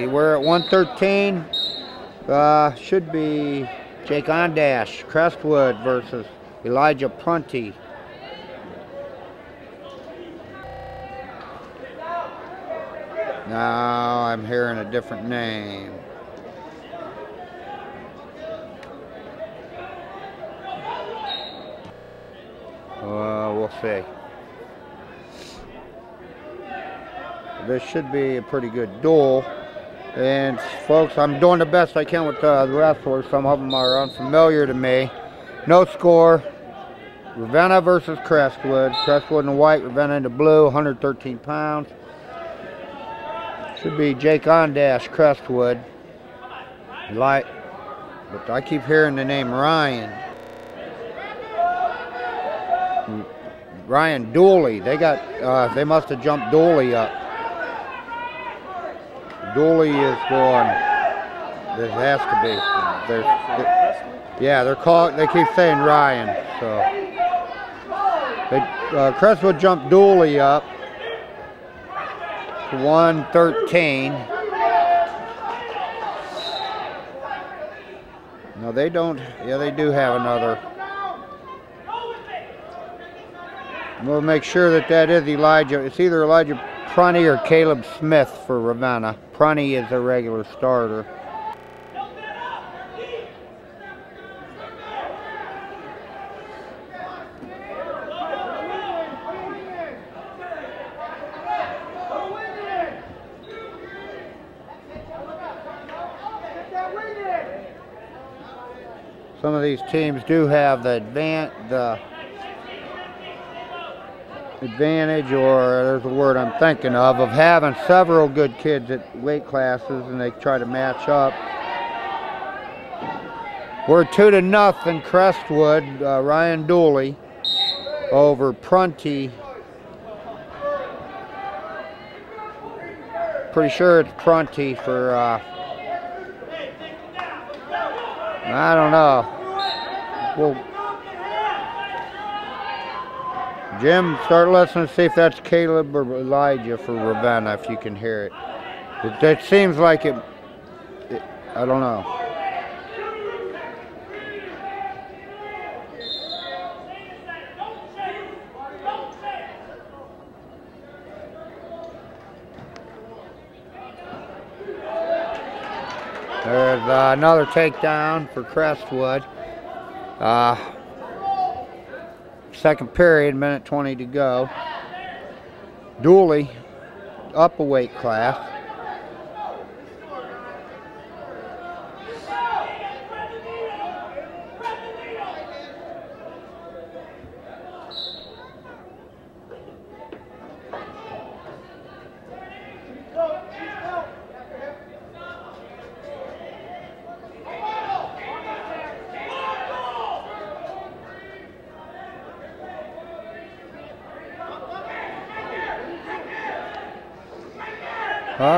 We're at 113. Should be Jake Ondash, Crestwood versus Elijah Brunty. Now I'm hearing a different name. We'll see. This should be a pretty good duel. And folks, I'm doing the best I can with the wrestlers. Some of them are unfamiliar to me. No score. Ravenna versus Crestwood. Crestwood in the white, Ravenna in the blue, 113 pounds. Should be Jake Ondash, Crestwood. But I keep hearing the name Ryan. Ryan Deuley. They must have jumped Deuley up. Deuley is going. This has to be. They keep saying Ryan. So Crestwood jumped Deuley up to 113. No, they don't. Yeah, they do have another. We'll make sure that is Elijah. It's either Elijah Brunty or Caleb Smith for Ravenna. Brunty is a regular starter. Some of these teams do have the advantage, or there's a word I'm thinking of having several good kids at weight classes, and they try to match up. We're 2-0 Crestwood. Ryan Deuley over Brunty. Pretty sure it's Brunty for I don't know. Well, Jim, start listening to see if that's Caleb or Elijah for Ravenna, if you can hear it. It seems like it, I don't know. There's another takedown for Crestwood. Second period, minute 20 to go. Deuley up a weight class.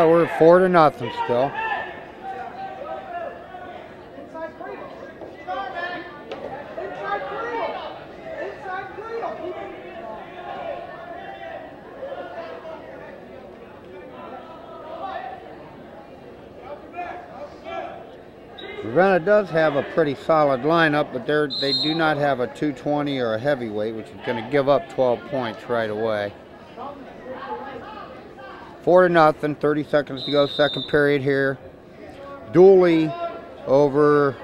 We're 4-0 still. Ravenna does have a pretty solid lineup, but they do not have a 220 or a heavyweight, which is going to give up 12 points right away. 4-0, 30 seconds to go, second period here. Deuley over,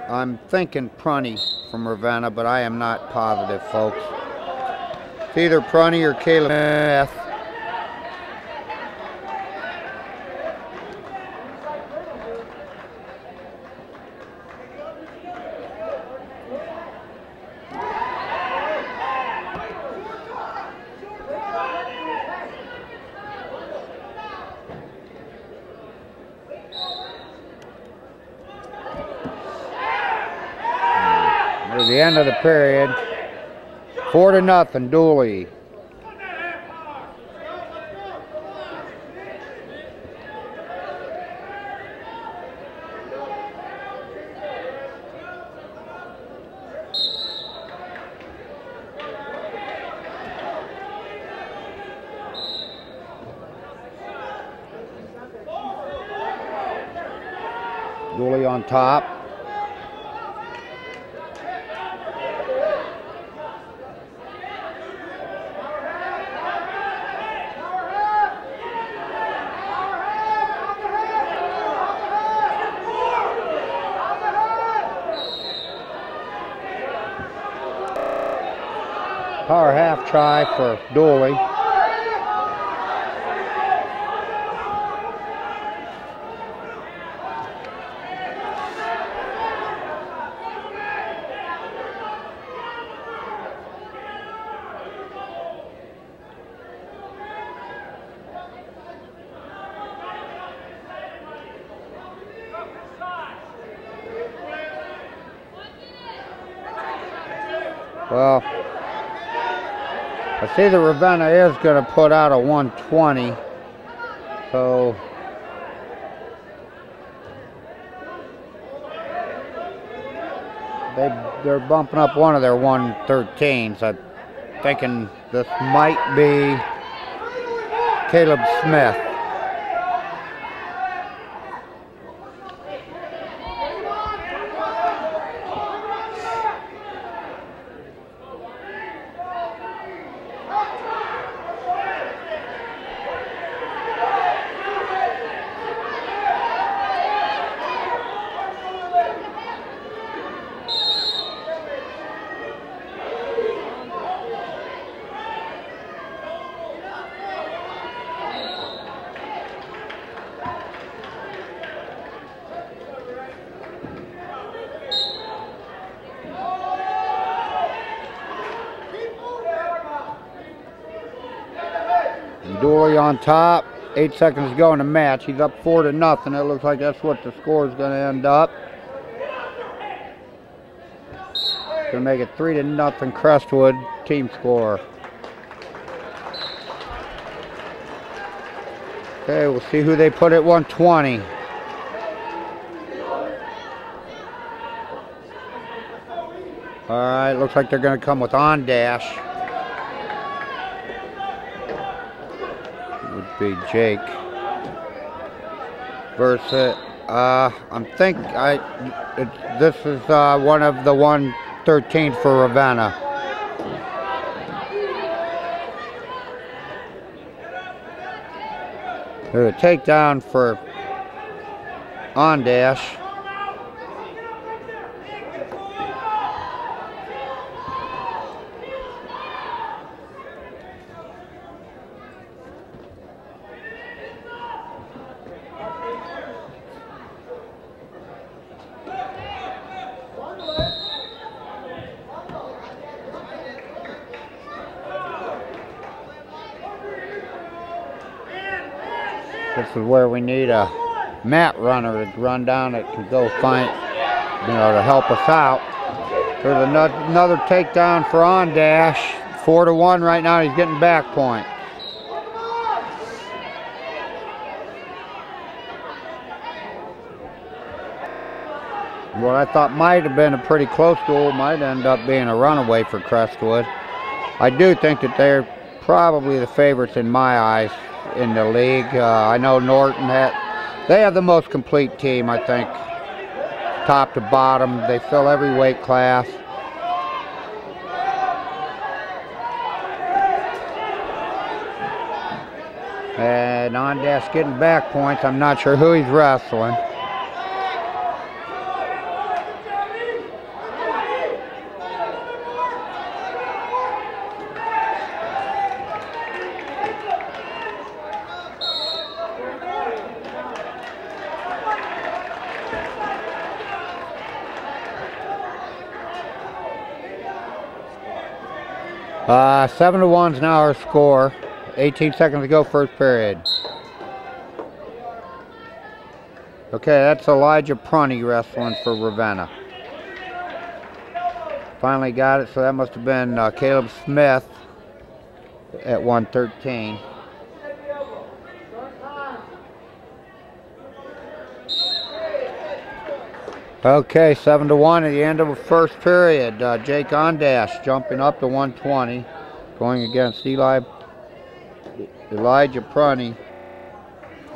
I'm thinking Brunty from Ravenna, but I am not positive, folks. It's either Brunty or Caleb Smith. The end of the period, 4-0 Deuley. Deuley on top. Power half try for Deuley. Well, I see the Ravenna is going to put out a 120, so they're bumping up one of their 113s. I'm thinking this might be Caleb Smith. Deuley on top. 8 seconds to go in the match. He's up 4-0. It looks like that's what the score is going to end up. Going to make it 3-0 Crestwood team score. Okay, we'll see who they put at 120. All right, looks like they're going to come with Ondash. Be Jake versus this is one of the 113 for Ravenna. There's a takedown for Ondash. This is where we need a mat runner to run down that can go find, to help us out. There's another takedown for Ondash. 4-1 right now. He's getting back point. What I thought might have been a pretty close duel might end up being a runaway for Crestwood. I do think that they're probably the favorites in my eyes in the league. I know Norton they have the most complete team, I think, top to bottom. They fill every weight class. And Ondash getting back points. I'm not sure who he's wrestling. . 7-1's now our score. 18 seconds to go, first period. Okay, that's Elijah Brunty wrestling for Ravenna. Finally got it, so that must have been Caleb Smith at 113. Okay, 7-1 at the end of the first period. Jake Ondash jumping up to 120, going against Elijah Brunty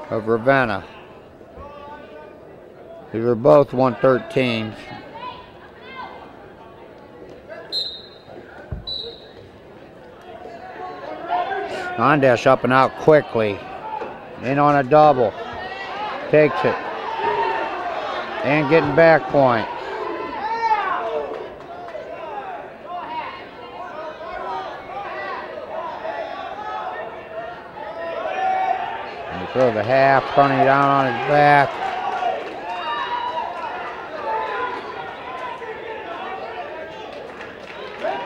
of Ravenna. These are both 113s. Ondash up and out quickly. In on a double. Takes it. And getting back point. And he throws the half, Brunty down on his back.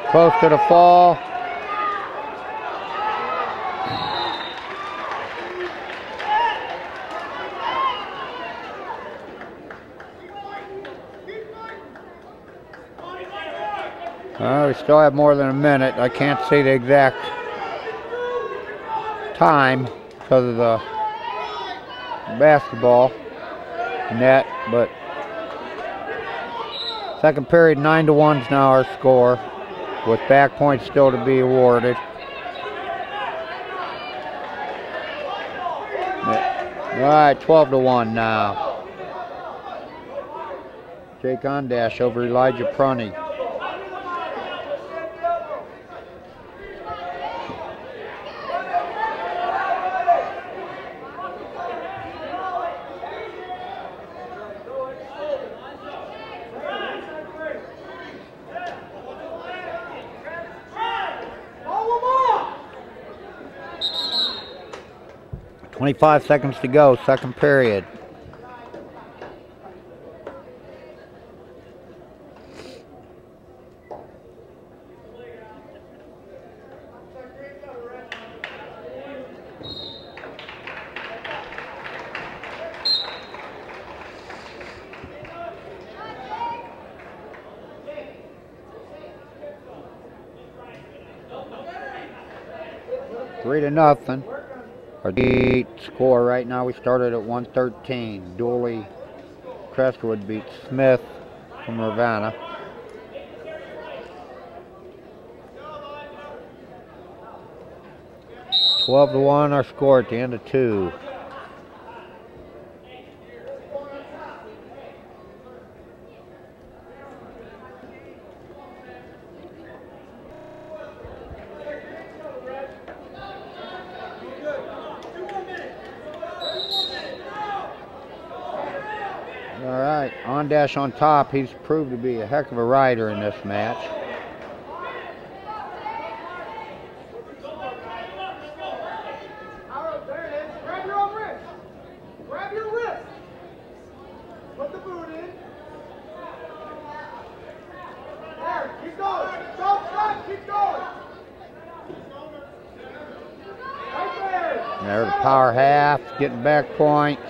Close to the fall. We still have more than a minute. I can't see the exact time because of the basketball net, but second period 9-1 is now our score, with back points still to be awarded. All right, 12-1 now. Jake Ondash over Elijah Brunty. .25 seconds to go, second period. Three to nothing. Our score right now, we started at 113. Deuley, Crestwood beat Smith from Ravenna. (12-1) our score at the end of 2. Ondash on top. He's proved to be a heck of a rider in this match. There it is. Grab your own wrist. Grab your wrist. Put the boot in. There. Keep going. Don't stop. Keep going. Right there. There's the power half. Getting back points.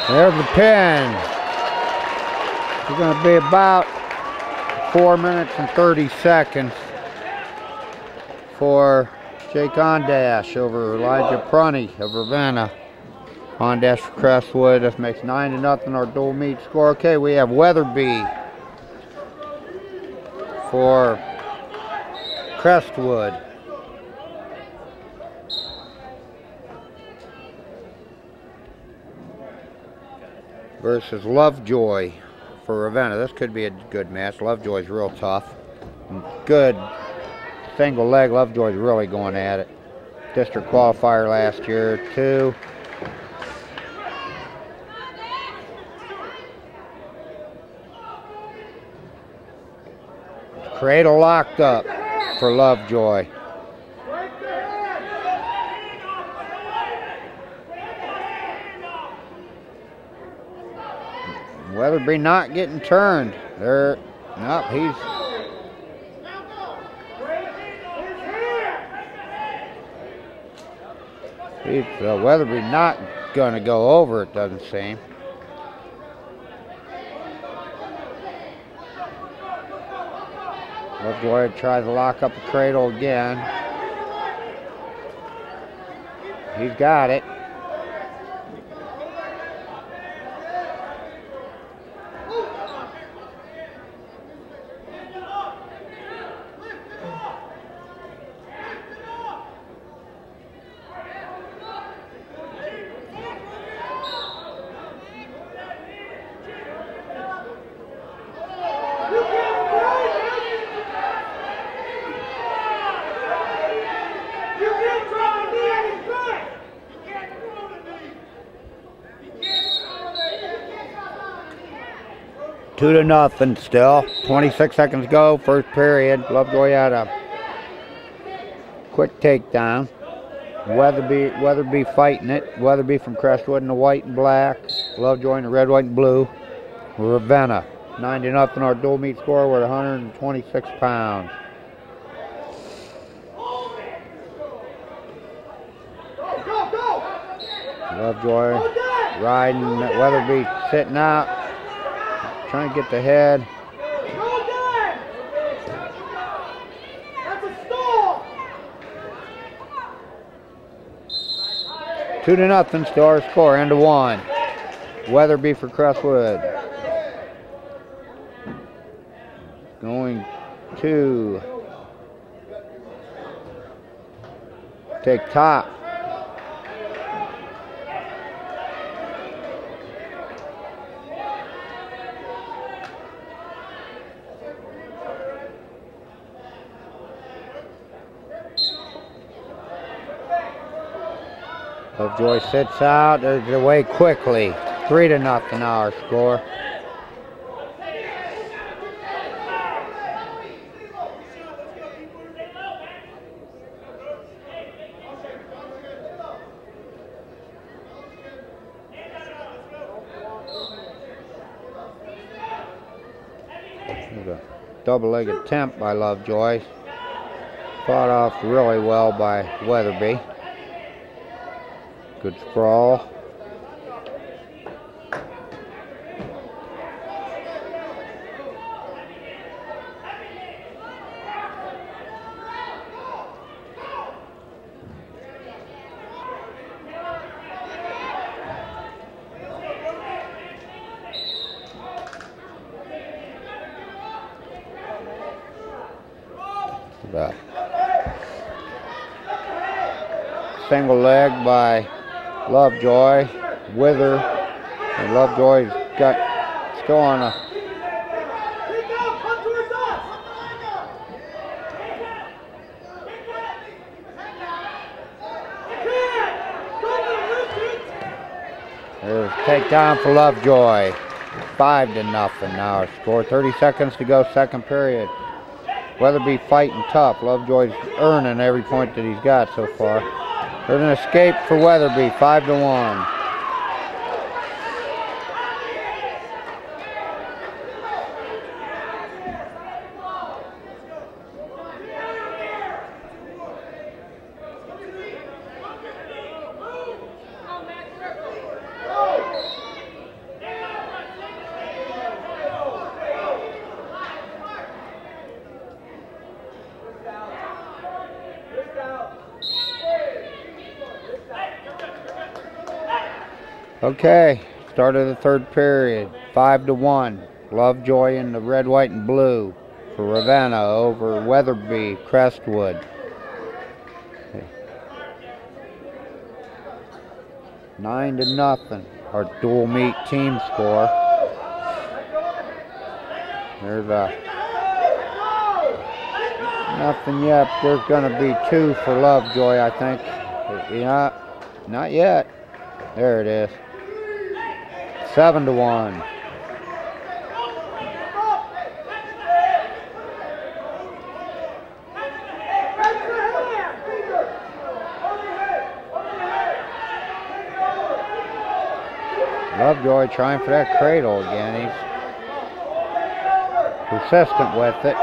There's the pin. It's going to be about 4 minutes and 30 seconds for Jake Ondash over Elijah Brunty of Ravenna. Ondash for Crestwood. This makes 9-0 our dual meet score. Okay, we have Weatherbee for Crestwood. Versus Lovejoy for Ravenna. This could be a good match. Lovejoy's real tough. Good single leg. Lovejoy's really going at it. District qualifier last year too. Cradle locked up for Lovejoy. Weatherbee not getting turned. There, nope, Weatherbee not going to go over, it doesn't seem. Lovejoy tries to lock up the cradle again. He's got it. 2-0 still. 26 seconds to go, first period. Lovejoy had a quick takedown. Weatherbee fighting it. Weatherbee from Crestwood in the white and black. Lovejoy in the red, white, and blue. Ravenna. 9-0 our dual meet score with 126 pounds. Lovejoy riding. Weatherbee sitting out. Trying to get the head. 2-0 still our score, end of 1. Weatherbee for Crestwood. Going to take top. Lovejoy sits out, there's away quickly. 3-0 our score. There's a double-leg attempt by Lovejoy. Fought off really well by Weatherbee. Good sprawl. The single leg by Lovejoy, Wither, and Lovejoy's got still on a there's a takedown for Lovejoy. 5-0 now our score. 30 seconds to go, second period. Weatherbee fighting tough. Lovejoy's earning every point that he's got so far. There's an escape for Weatherbee, 5-1. Okay, start of the third period, 5-1. Lovejoy in the red, white, and blue for Ravenna over Weatherbee, Crestwood. 9-0, our dual meet team score. There's a nothing yet. There's going to be 2 for Lovejoy, I think. Yeah, not yet. There it is. 7-1. Lovejoy trying for that cradle again. He's persistent with it.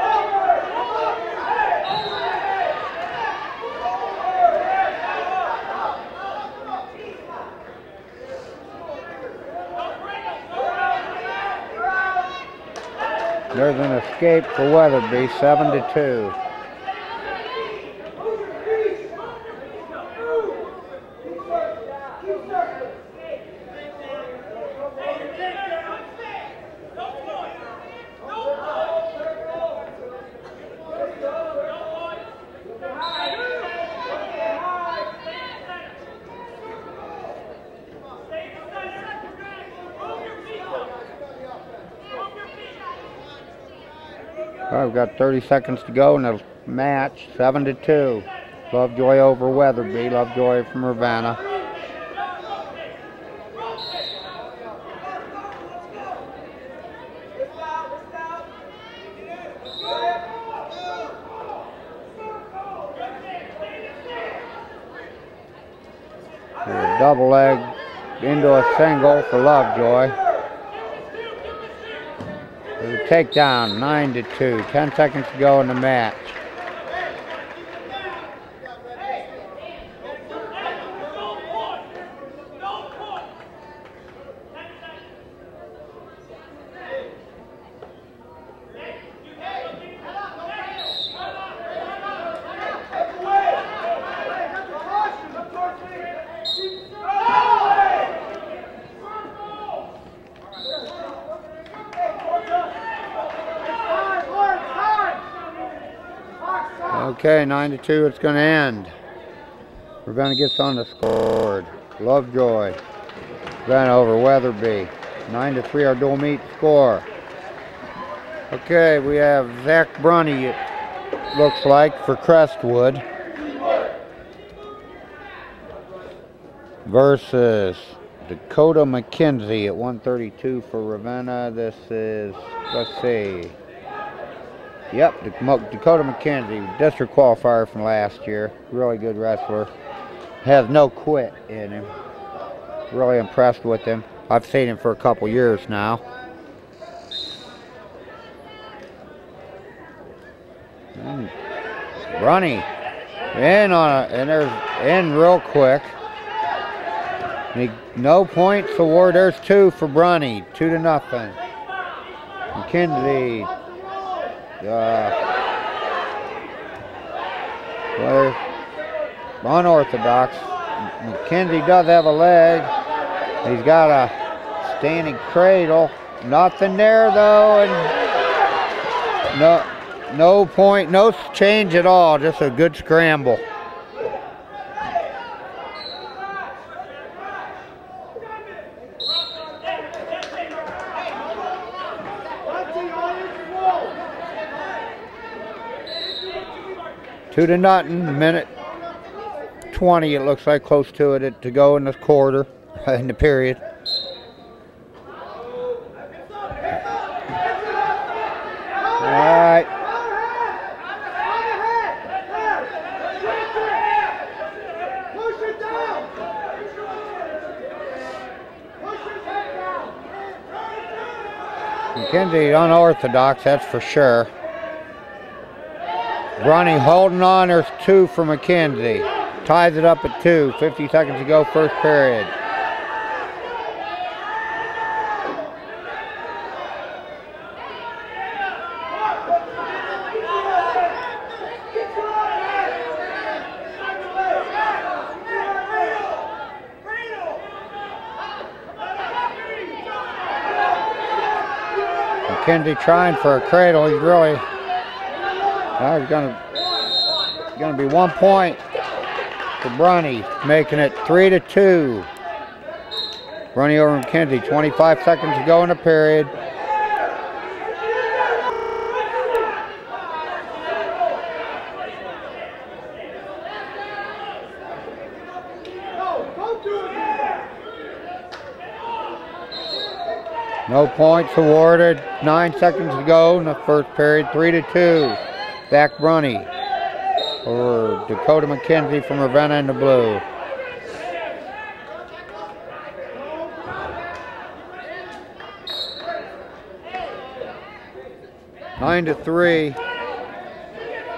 There's an escape for Weatherbee, 7-2. All right, we've got 30 seconds to go in the match, 7-2. Lovejoy over Weatherbee, Lovejoy from Ravenna. A double leg into a single for Lovejoy. There's a takedown, 9-2. 10 seconds to go in the match. Okay, 9-2, it's going to end. Ravenna gets on the scoreboard. Lovejoy. Ravenna over Weatherbee. 9-3, our dual meet score. Okay, we have Zach Brunty, it looks like, for Crestwood. Versus Dakota McKenzie at 132 for Ravenna. This is, let's see. Yep, Dakota McKenzie, district qualifier from last year. Really good wrestler. Has no quit in him. Really impressed with him. I've seen him for a couple years now. Brunty in on it, and there's in real quick. No points award. There's 2 for Brunty. 2-0. McKenzie. Unorthodox. McKenzie does have a leg. He's got a standing cradle. Nothing there though, and no point, no change at all. Just a good scramble. Two to nothing, minute 20 it looks like, close to it to go in this quarter, in the period. Alright. McKenzie unorthodox, that's for sure. Brunty holding on, there's 2 for McKenzie. Ties it up at 2, 50 seconds to go, first period. McKenzie trying for a cradle, he's really... There's gonna be 1 point for Brunty, making it 3-2. Brunty over McKenzie, 25 seconds to go in the period. No points awarded, 9 seconds to go in the first period, 3-2. Zach Brunty or Dakota McKenzie from Ravenna in the blue. Nine to 3,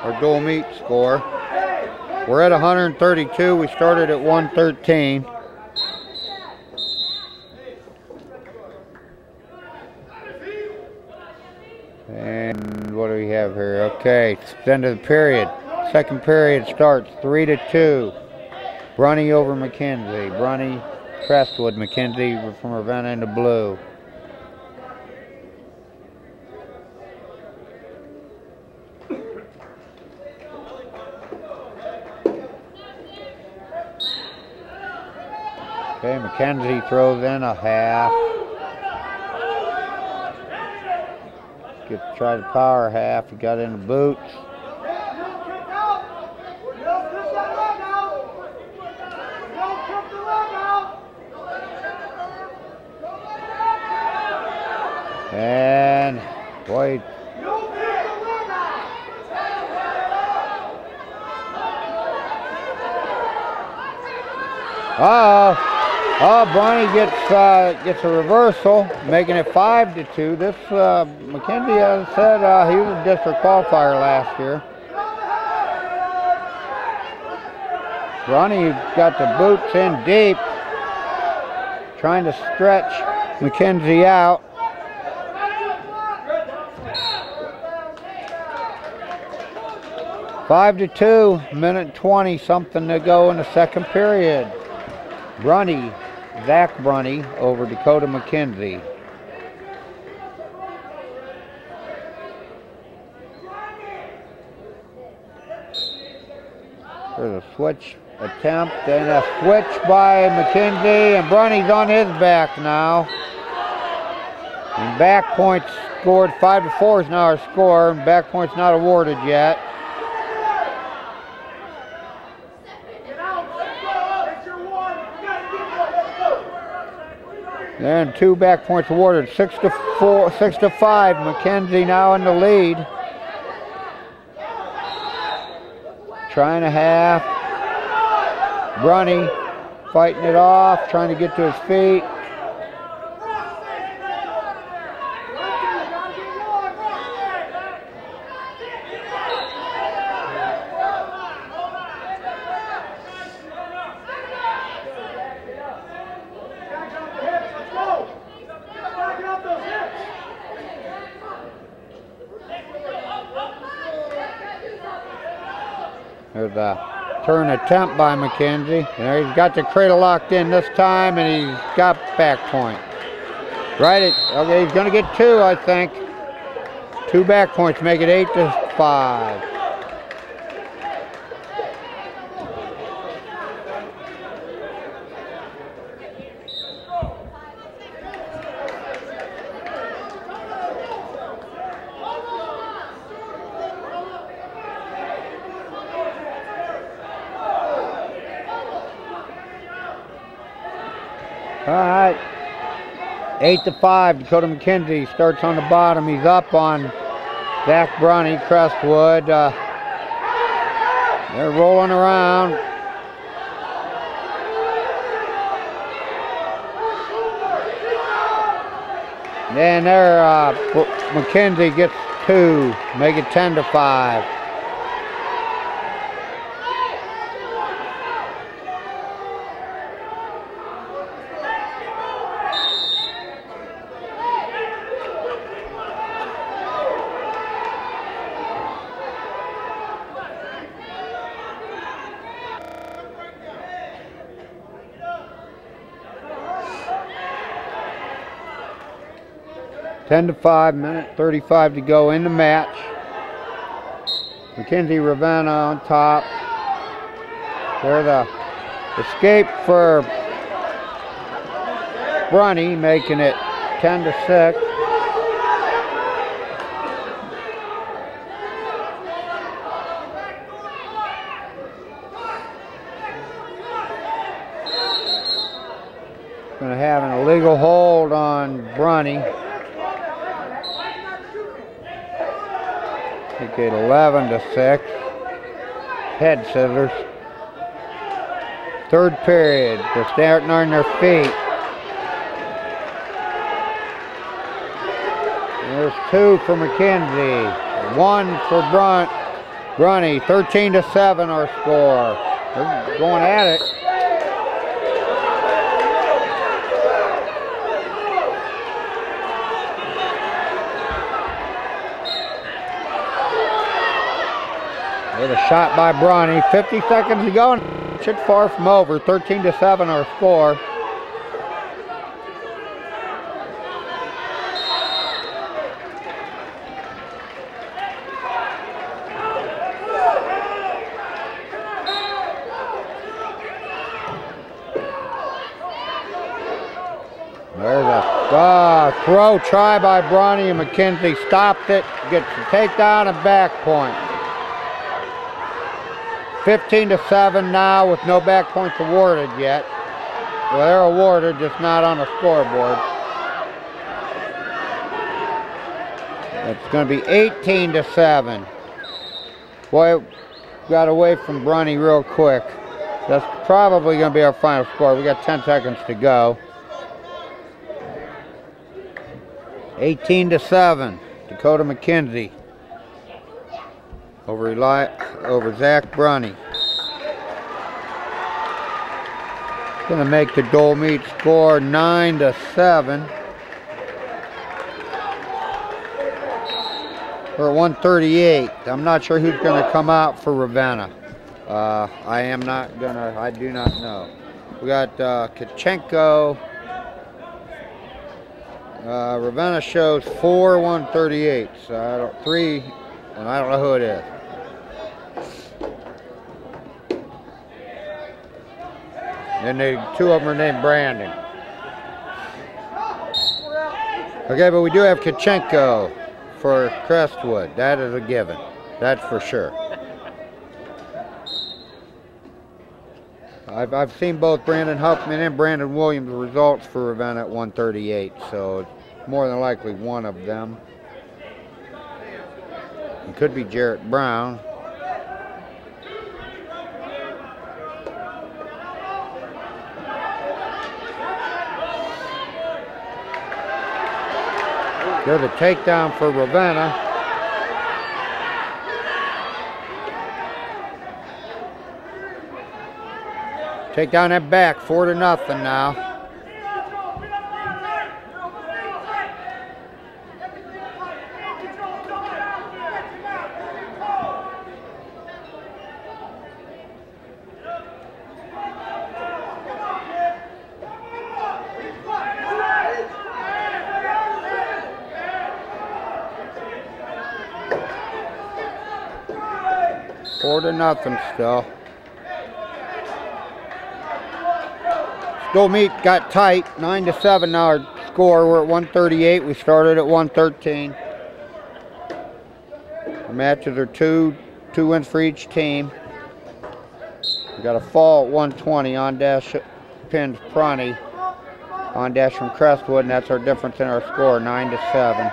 our dual meet score. We're at 132. We started at 113. And what do we have here? Okay, it's the end of the period. Second period starts 3-2. Brunty over McKenzie. Brunty, Crestwood, McKenzie from Ravenna in the blue. Okay, McKenzie throws in a half. Try the power half. He got in the boots. And boy, Oh, Brunty gets a reversal, making it 5-2. This McKenzie has said he was a district qualifier last year. Brunty got the boots in deep, trying to stretch McKenzie out. Five to 2, minute 20 something to go in the second period. Brunty, Zach Brunty over Dakota McKenzie. There's a switch attempt and a switch by McKenzie, and Brunty's on his back now. And back points scored. 5-4 is now our score, and back points not awarded yet. And 2 back points awarded. 6-5. McKenzie now in the lead. Trying to half. Brunty fighting it off, trying to get to his feet. There's a turn attempt by McKenzie. There, he's got the cradle locked in this time, and he's got back point. Right, okay, he's going to get 2, I think. 2 back points, make it 8-5. All right, 8-5. Dakota McKenzie starts on the bottom. He's up on Zach Brunty, Crestwood. They're rolling around. And there, McKenzie gets 2, make it 10-5. Ten to 5, minute 35 to go in the match. McKenzie, Ravenna on top. There's the escape for Brunty, making it 10-6. Going to have an illegal hold on Brunty. Make it 11-6. Head scissors. Third period. They're starting on their feet. There's 2 for McKenzie. 1 for Brunty. 13-7 our score. They're going at it. With a shot by Brunty. 50 seconds to go, and should far from over. 13-7 our score. There's a throw try by Brunty, and McKenzie stopped it. Gets the takedown and back point. 15-7 now with no back points awarded yet. Well, they're awarded, just not on the scoreboard. It's going to be 18-7. Boy, got away from Brunty real quick. That's probably going to be our final score. We got 10 seconds to go. 18-7, Dakota McKenzie over Zach Brunty. Going to make the Dole meet score 9-7. We're at 138. I'm not sure who's going to come out for Ravenna. I do not know. We got Kachenko. Ravenna shows 4-138. So I don't know who it is. And two of them are named Brandon. Okay, but we do have Kachenko for Crestwood. That is a given. That's for sure. I've seen both Brandon Huffman and Brandon Williams results for Ravenna at 138, so it's more than likely one of them. It could be Jarrett Brown. There's a takedown for Ravenna. Take down that back, 4-0 now. Four to nothing still. Still meet got tight, 9-7 now our score. We're at 138. We started at 113. The matches are two wins for each team. We got a fall at 120. Ondash pins Brunty. Ondash from Crestwood, and that's our difference in our score, 9-7.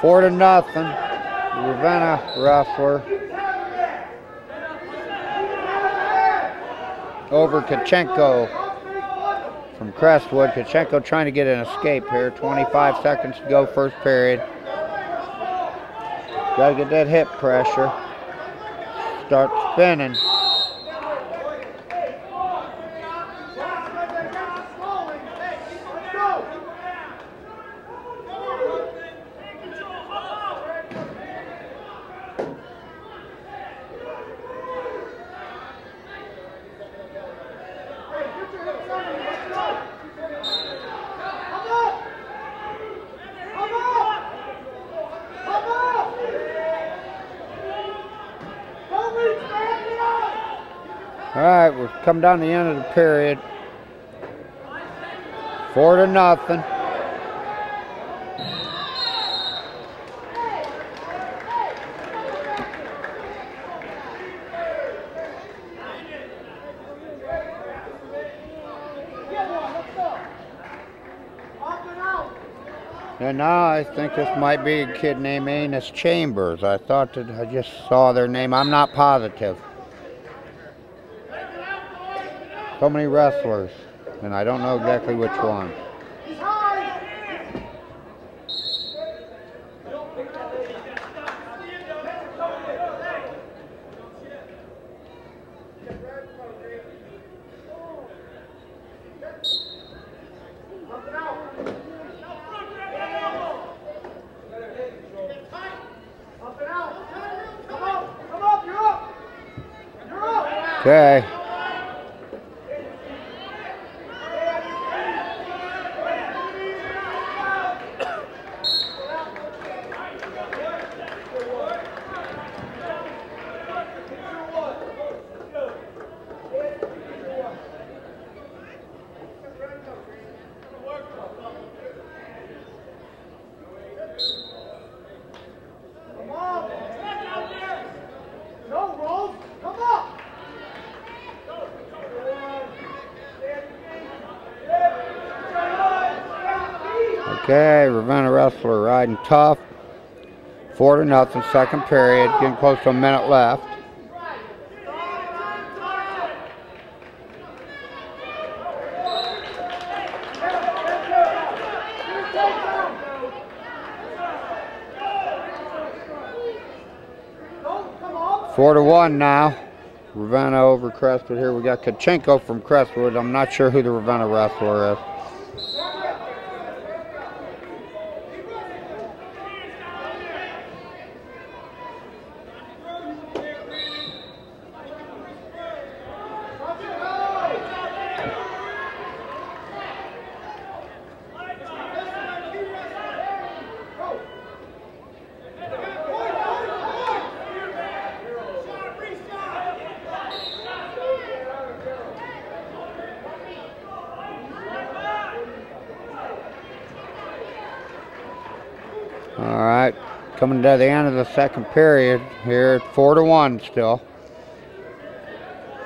4-0. Ravenna wrestler over Kachenko from Crestwood. Kachenko trying to get an escape here. 25 seconds to go, first period. Got to get that hip pressure. Start spinning. All right, we've come down to the end of the period. 4-0. And now I think this might be a kid named Anus Chambers. I thought that I just saw their name. I'm not positive. So many wrestlers, and I don't know exactly which one. Okay. Okay, Ravenna wrestler riding tough. 4-0, second period, getting close to a minute left. 4-1 now. Ravenna over Crestwood here. We got Kachenko from Crestwood. I'm not sure who the Ravenna wrestler is. All right, coming to the end of the second period here, 4-1 still.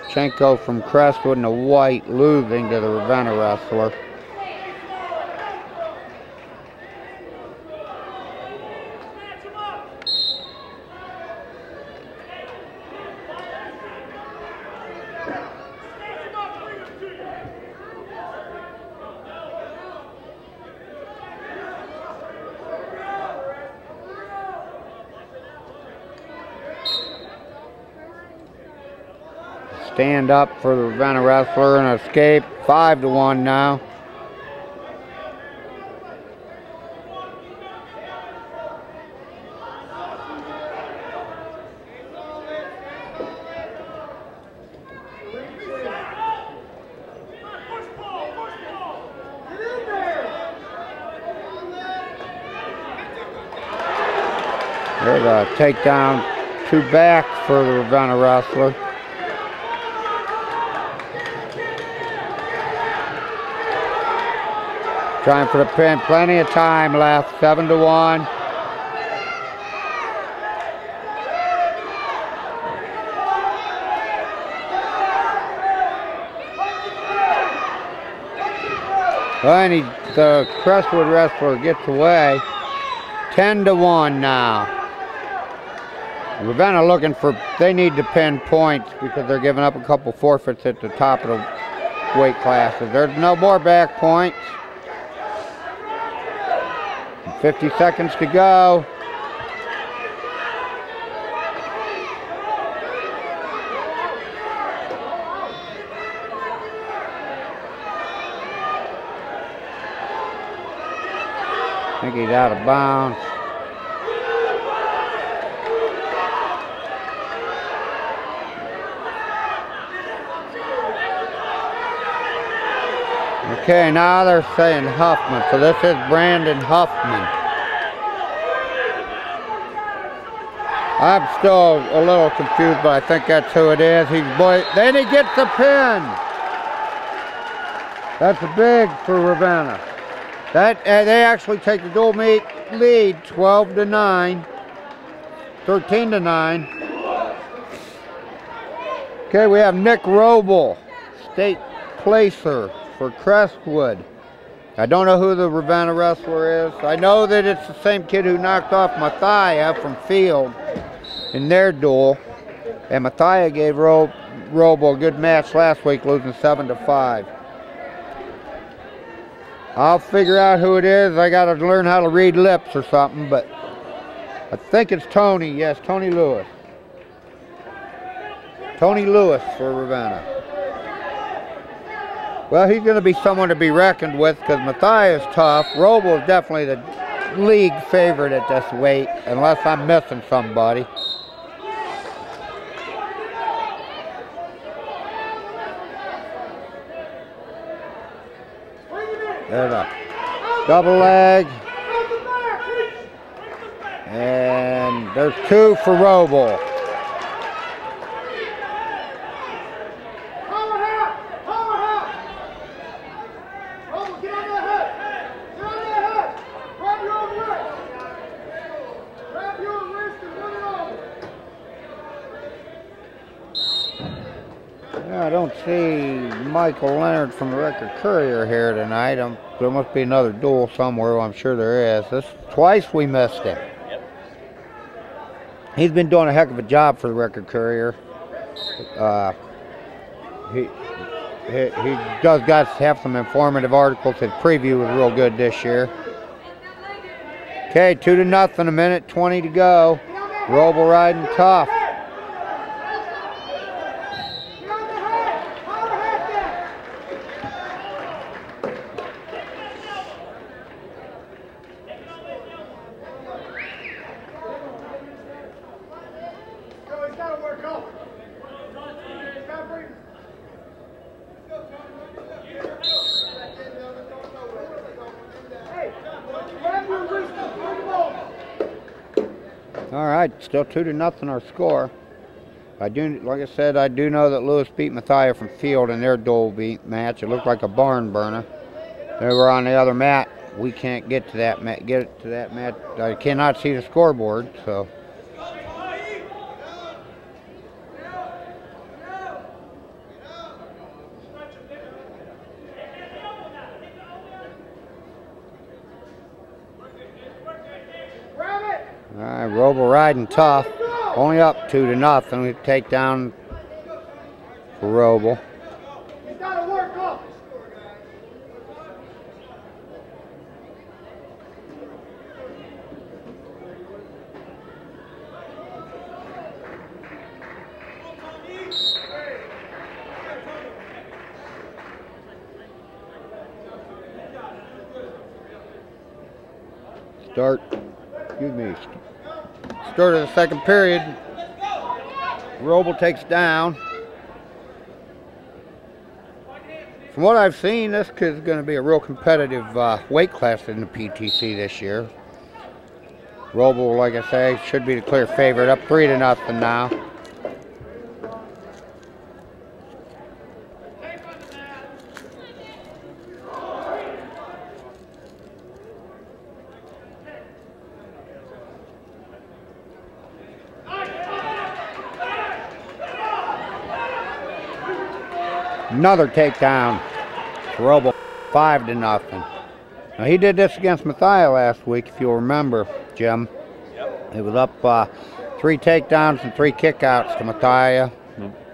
Kachenko from Crestwood in the white losing to the Ravenna wrestler. Stand up for the Ravenna wrestler and escape. 5-1 now. There's a takedown, 2 back for the Ravenna wrestler. Trying for the pin, plenty of time left, 7-1. And the Crestwood wrestler gets away, 10-1 now. Ravenna looking for, they need to pin points because they're giving up a couple forfeits at the top of the weight classes. There's no more back points. 50 seconds to go. I think he's out of bounds. Okay, now they're saying Huffman, so this is Brandon Huffman. I'm still a little confused, but I think that's who it is. Then he gets the pin. That's big for Ravenna. They actually take the dual meet lead, 12-9, 13-9. Okay, we have Nick Wrobel, state placer for Crestwood. I don't know who the Ravenna wrestler is. I know that it's the same kid who knocked off Matthias from Field in their duel. And Matthias gave Wrobel a good match last week, losing 7-5. I'll figure out who it is. I got to learn how to read lips or something, but I think it's Tony. Yes, Tony Lewis. Tony Lewis for Ravenna. Well, he's going to be someone to be reckoned with because Matthias is tough. Wrobel is definitely the league favorite at this weight, unless I'm missing somebody. There's a double leg. And there's 2 for Wrobel. I don't see Michael Leonard from the Record Courier here tonight. There must be another duel somewhere. Well, I'm sure there is. Twice we missed him. Yep. He's been doing a heck of a job for the Record Courier. He does have some informative articles. His preview was real good this year. Okay, 2-0, a minute 20 to go. Wrobel riding tough. right, still 2-0 our score. Like I said, I do know that Lewis beat Mathia from field in their Deuley match. It looked like a barn burner. They were on the other mat. We can't get to that mat. I cannot see the scoreboard, so. All right, Wrobel riding tough. Only up 2-0. We take down for Wrobel. You gotta work up. Start of the second period. Wrobel takes down. From what I've seen, this kid's going to be a real competitive weight class in the PTC this year. Wrobel, like I say, should be the clear favorite, up 3-0 now. Another takedown. Wrobel, 5-0. Now he did this against Mathia last week, if you'll remember, Jim. Yep. It was up 3 takedowns and 3 kickouts to Mathia,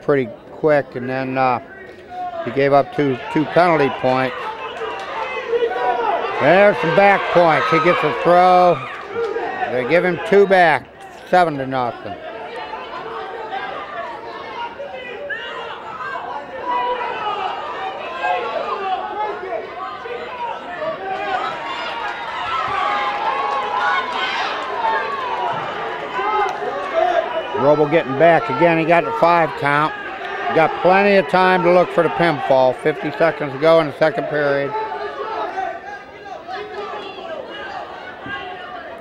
pretty quick, and then he gave up two penalty points. There's some back points. He gets a throw. They give him 2 back, 7-0. Wrobel getting back again. He got the 5 count. Got plenty of time to look for the pinfall. 50 seconds to go in the second period.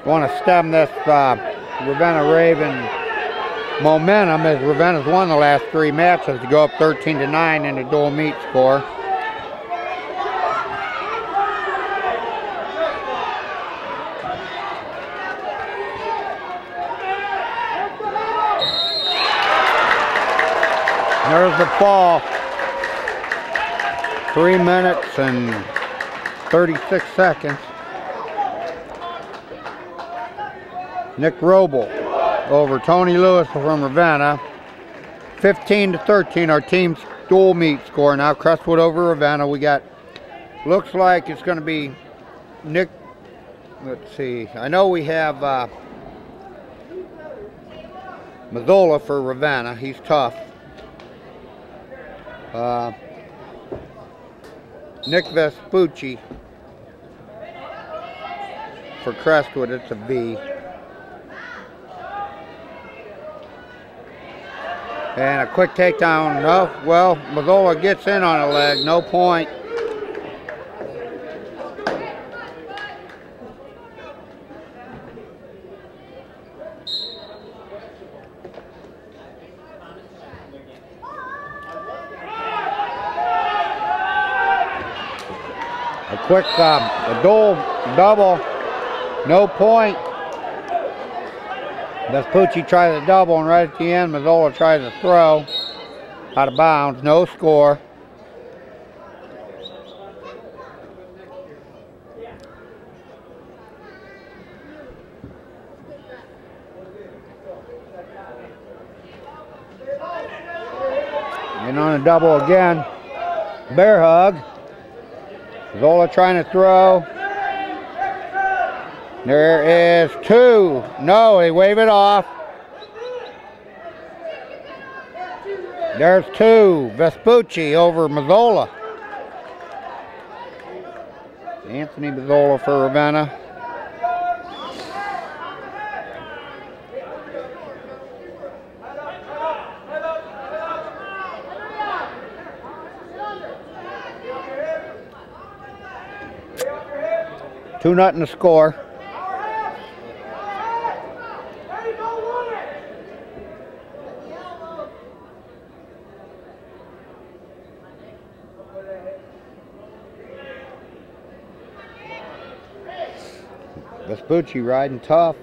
Want to stem this Ravenna Raven momentum as Ravenna's won the last 3 matches to go up 13-9 in the dual meet score. There's the fall. 3 minutes and 36 seconds. Nick Wrobel over Tony Lewis from Ravenna. 15-13, our team's dual meet score. Now Crestwood over Ravenna. We got, looks like it's going to be Nick, let's see. I know we have Mazzola for Ravenna. He's tough. Nick Vespucci for Crestwood, it's a V. And a quick takedown, no, well, Mazzola gets in on a leg, no point. Quick a double, no point. Vespucci tries a double, and right at the end, Mazzola tries a throw. Out of bounds, no score. And on a double again, bear hug. Mazzola trying to throw. There is 2. No, they wave it off. There's 2. Vespucci over Mazzola. Anthony Mazzola for Ravenna. Two nothing to score. Vespucci riding tough.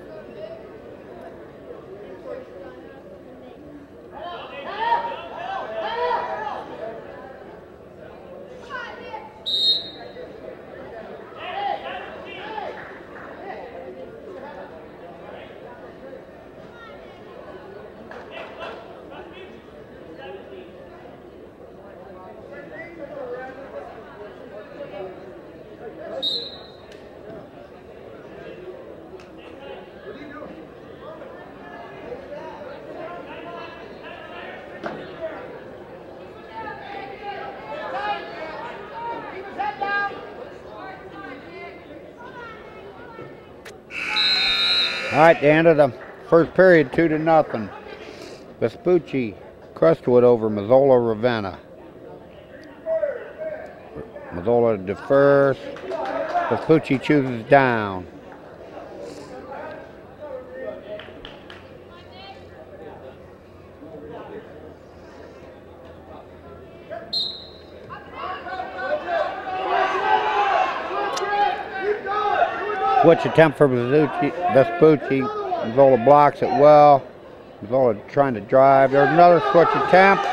All right, the end of the first period, 2-0. Vespucci, Crestwood over Mazzola, Ravenna. Mazzola defers. Vespucci chooses down. Switch attempt for Vespucci. Mazzola blocks it well. Mazzola trying to drive. There's another switch attempt.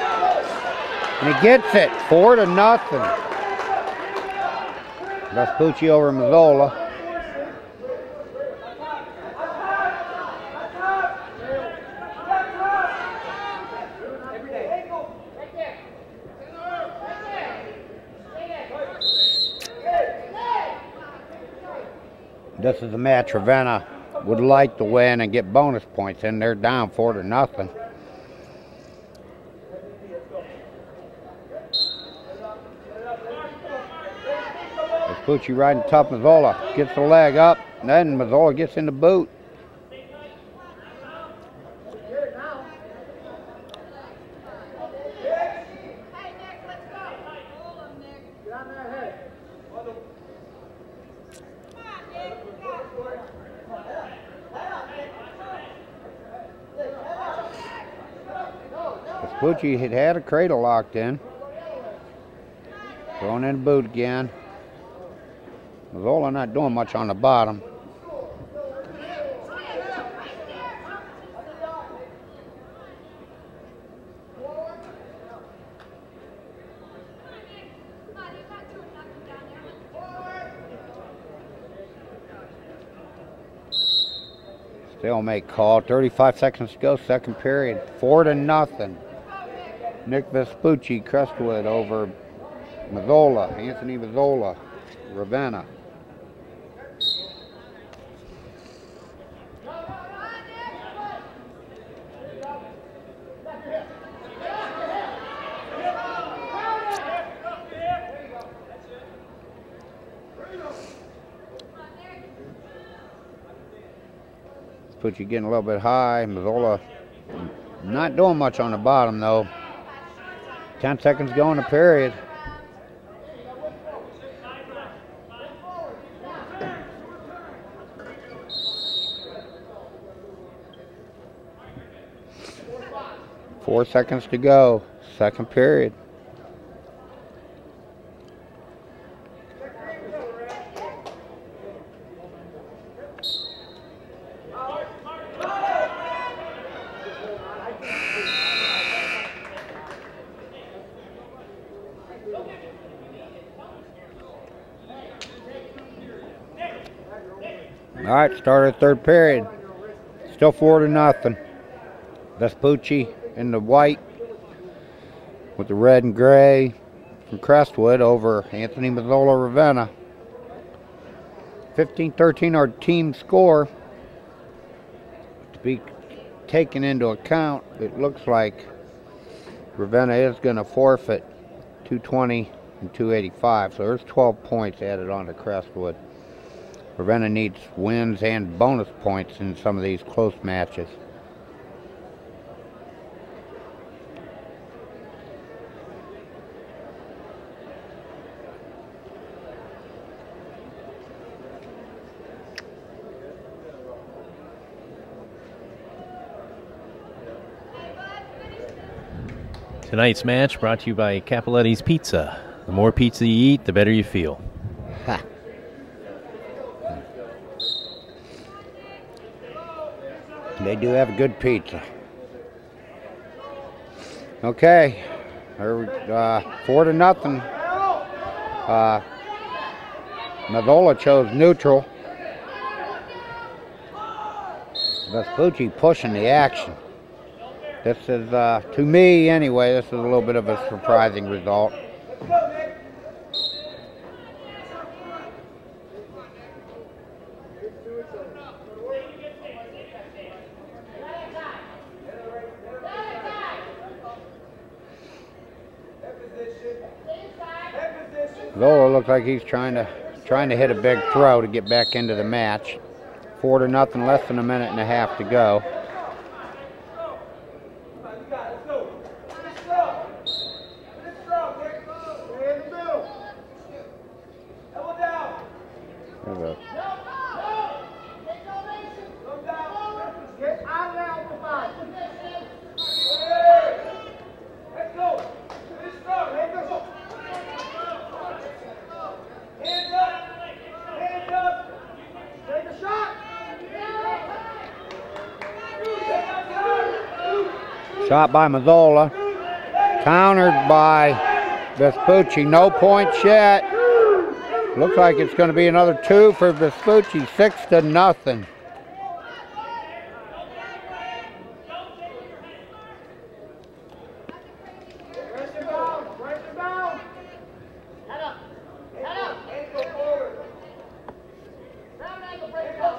And he gets it. 4-0. Vespucci over Mazzola. This is a match Ravenna would like to win and get bonus points, and they're down 4-0. Vespucci riding tough. Mazzola gets the leg up, and then Mazzola gets in the boot. Vespucci had a cradle locked in. Going in the boot again. Mazzola not doing much on the bottom. Stalemate call. 35 seconds to go, second period. 4-0. Nick Vespucci, Crestwood over Mazzola, Anthony Mazzola, Ravenna. Vespucci getting a little bit high. Mazzola not doing much on the bottom though. 10 seconds to go in the period. Four seconds to go, second period. All right, start of third period. Still 4-0. Vespucci in the white with the red and gray from Crestwood over Anthony Mazzola, Ravenna. 15-13 our team score. To be taken into account, it looks like Ravenna is going to forfeit 220 and 285. So there's 12 points added on to Crestwood. Ravenna needs wins and bonus points in some of these close matches. Tonight's match brought to you by Capoletti's Pizza. The more pizza you eat, the better you feel. Ha. They do have a good pizza. Okay, 4-0. Mazzola chose neutral. Vespucci pushing the action. This is, to me anyway, this is a little bit of a surprising result. Zola looks like he's trying to hit a big throw to get back into the match. 4-0, less than a minute and a half to go. Shot by Mazzola, countered by Vespucci. No points yet. Looks like it's going to be another 2 for Vespucci. 6-0.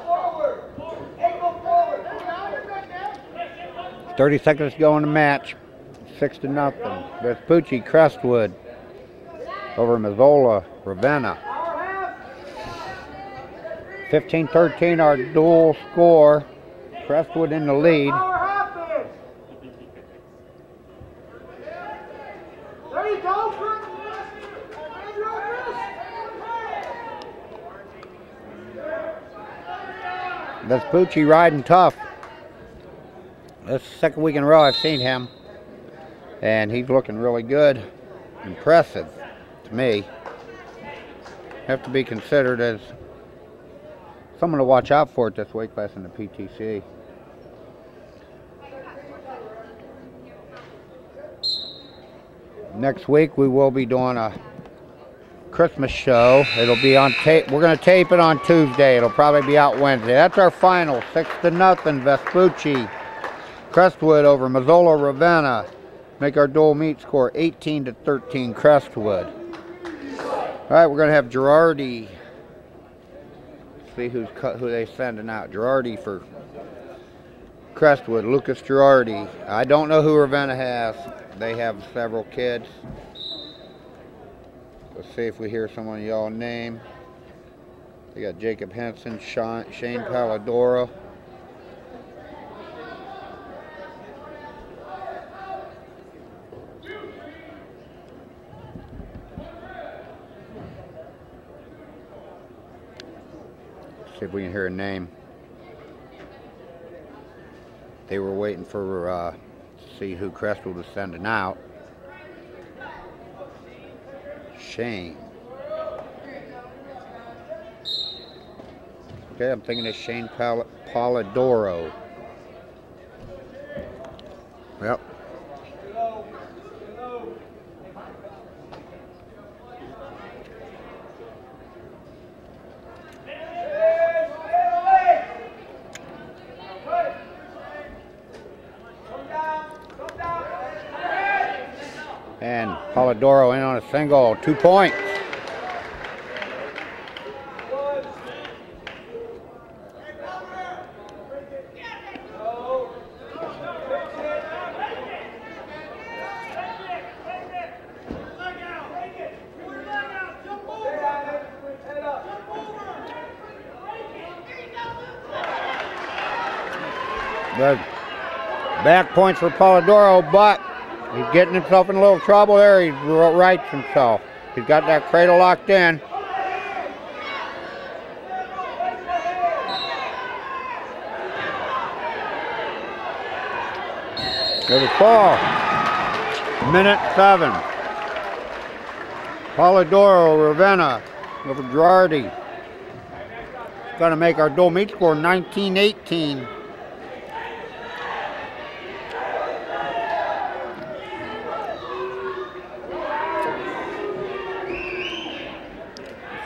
Forward. 30 seconds to go in the match. 6-0. Vespucci, Crestwood over Mazzola, Ravenna. 15-13 our dual score. Crestwood in the lead. There you go. Vespucci riding tough. This is the second week in a row I've seen him, and he's looking really good. Impressive to me. Have to be considered as someone to watch out for it this weight class in the PTC. Next week we will be doing a Christmas show. It'll be on tape. We're going to tape it on Tuesday. It'll probably be out Wednesday. That's our final. 6-0. Vespucci, Crestwood over Mazzola, Ravenna. Make our dual meet score 18-13 Crestwood. All right, we're going to have Gerardi. See who they sending out. Gerardi for Crestwood. Lucas Gerardi. I don't know who Ravenna has. They have several kids. Let's see if we hear someone y'all name. They got Jacob Henson, Shane Palladoro. See if we can hear a name. They were waiting for to see who Crestwood was sending out. Shane. Okay, I'm thinking it's Shane Palladoro. Yep. And Palladoro in on a single, 2 points. The back points for Palladoro, but he's getting himself in a little trouble there. He rights himself. He's got that cradle locked in. There's a fall. Minute 7. Polidoro, Ravenna over Gerardi. Going to make our dual meet score 19-18.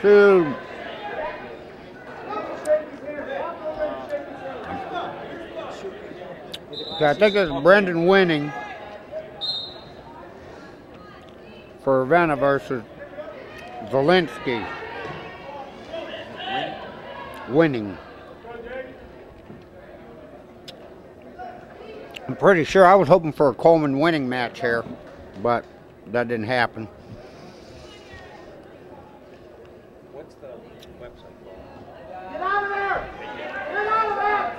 So, I think it's Brendan winning for Ravenna versus Zielinski. Winning. I'm pretty sure I was hoping for a Coleman winning match here, but that didn't happen. What's the website called? Get out of there! Get out of there!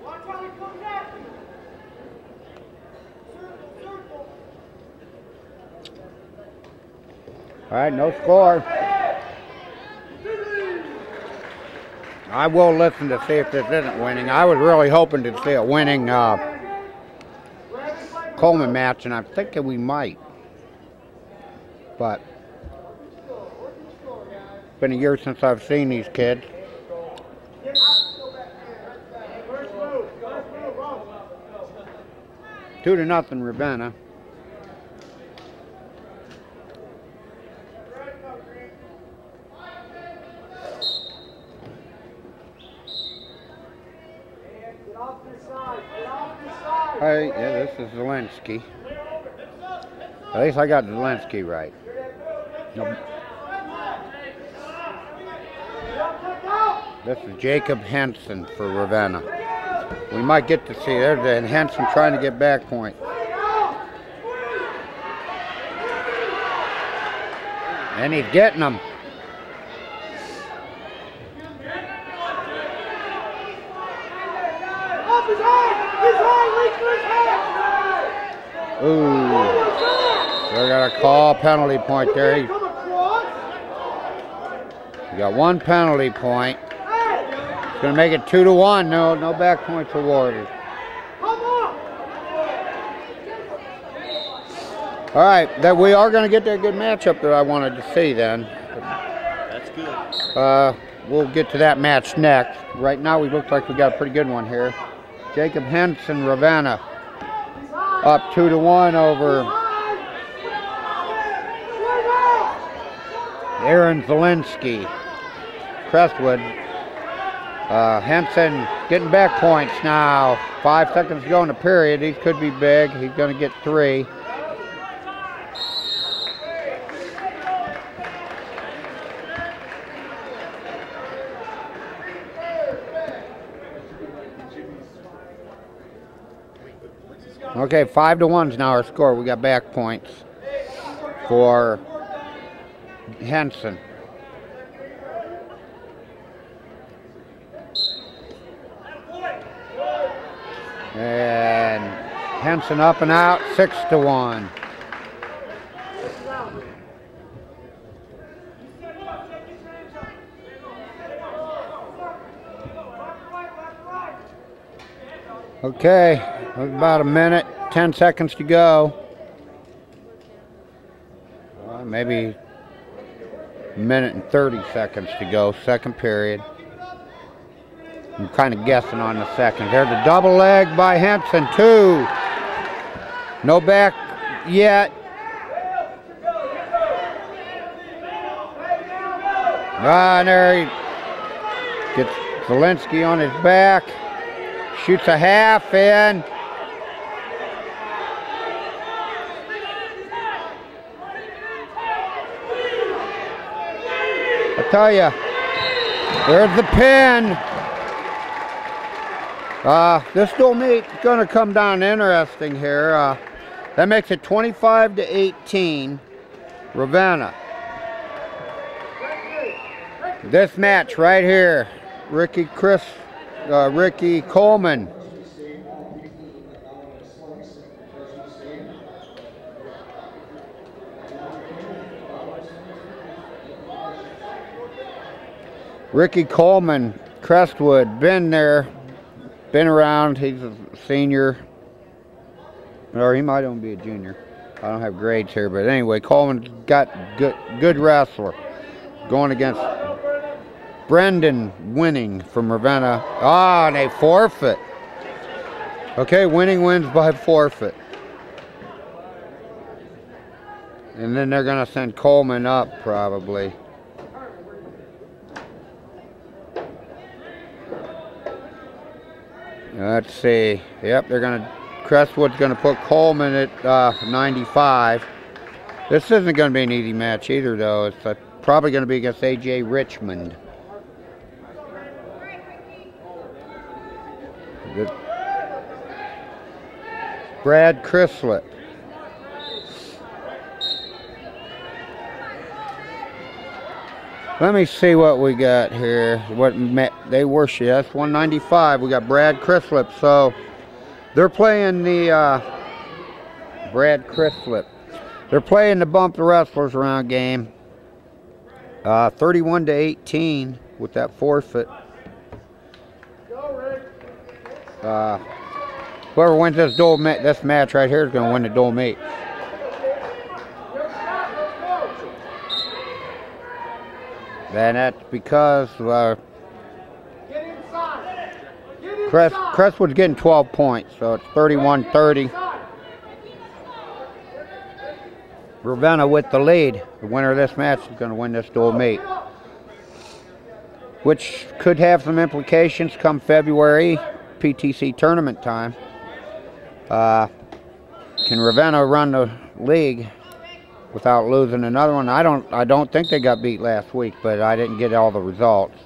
Watch how he comes after you. Circle. All right, no score. I will listen to see if this isn't winning. I was really hoping to see a winning Coleman match, and I'm thinking we might. But it's been a year since I've seen these kids. 2-0 Ravenna. Hey, yeah, this is Zielinski. At least I got Zielinski right. Nope. This is Jacob Henson for Ravenna. We might get to see there's Henson trying to get back point. And he's getting them. Ooh, they got a call penalty point there. You got one penalty point. It's going to make it 2-1. No back points awarded. All right, that we are going to get that good matchup that I wanted to see then. That's good. We'll get to that match next. Right now, we look like we got a pretty good one here. Jacob Henson, Ravenna, up 2-1 over Aaron Zielinski. Crestwood. Henson getting back points now. 5 seconds to go in the period. He could be big. He's going to get 3. Okay, 5-1's now our score. We got back points for Henson. And Henson up and out, 6-1. Okay, about a minute, 10 seconds to go. Maybe a minute and 30 seconds to go, second period. I'm kind of guessing on the second. There's a double leg by Henson, 2. No back yet. And there he gets Zielinski on his back. Shoots a half in. I tell you, there's the pin. This dual meet is going to come down interesting here. That makes it 25-18, Ravenna. This match right here, Ricky Coleman. Ricky Coleman, Crestwood, been there been around. He's a senior. Or he might even be a junior. I don't have grades here, but anyway, Coleman's got good wrestler. Going against Brendan Winning from Ravenna. Ah, and they forfeit. Okay, Winning wins by forfeit. And then they're going to send Coleman up, probably. Let's see. Yep, they're going to... Crestwood's going to put Coleman at 95. This isn't going to be an easy match either, though. It's probably going to be against A.J. Richmond. Brad Crislet. Let me see what we got here. What they were, yes, 195. We got Brad Crislet. So they're playing the Brad Crislet. They're playing the bump the wrestlers around game. 31-18 with that forfeit. Whoever wins this match right here is going to win the dual meet. And that's because Crestwood's getting 12 points, so it's 31-30. Ravenna with the lead. The winner of this match is going to win this dual meet, which could have some implications come February PTC tournament time. Can Ravenna run the league without losing another one? I don't think they got beat last week, but I didn't get all the results.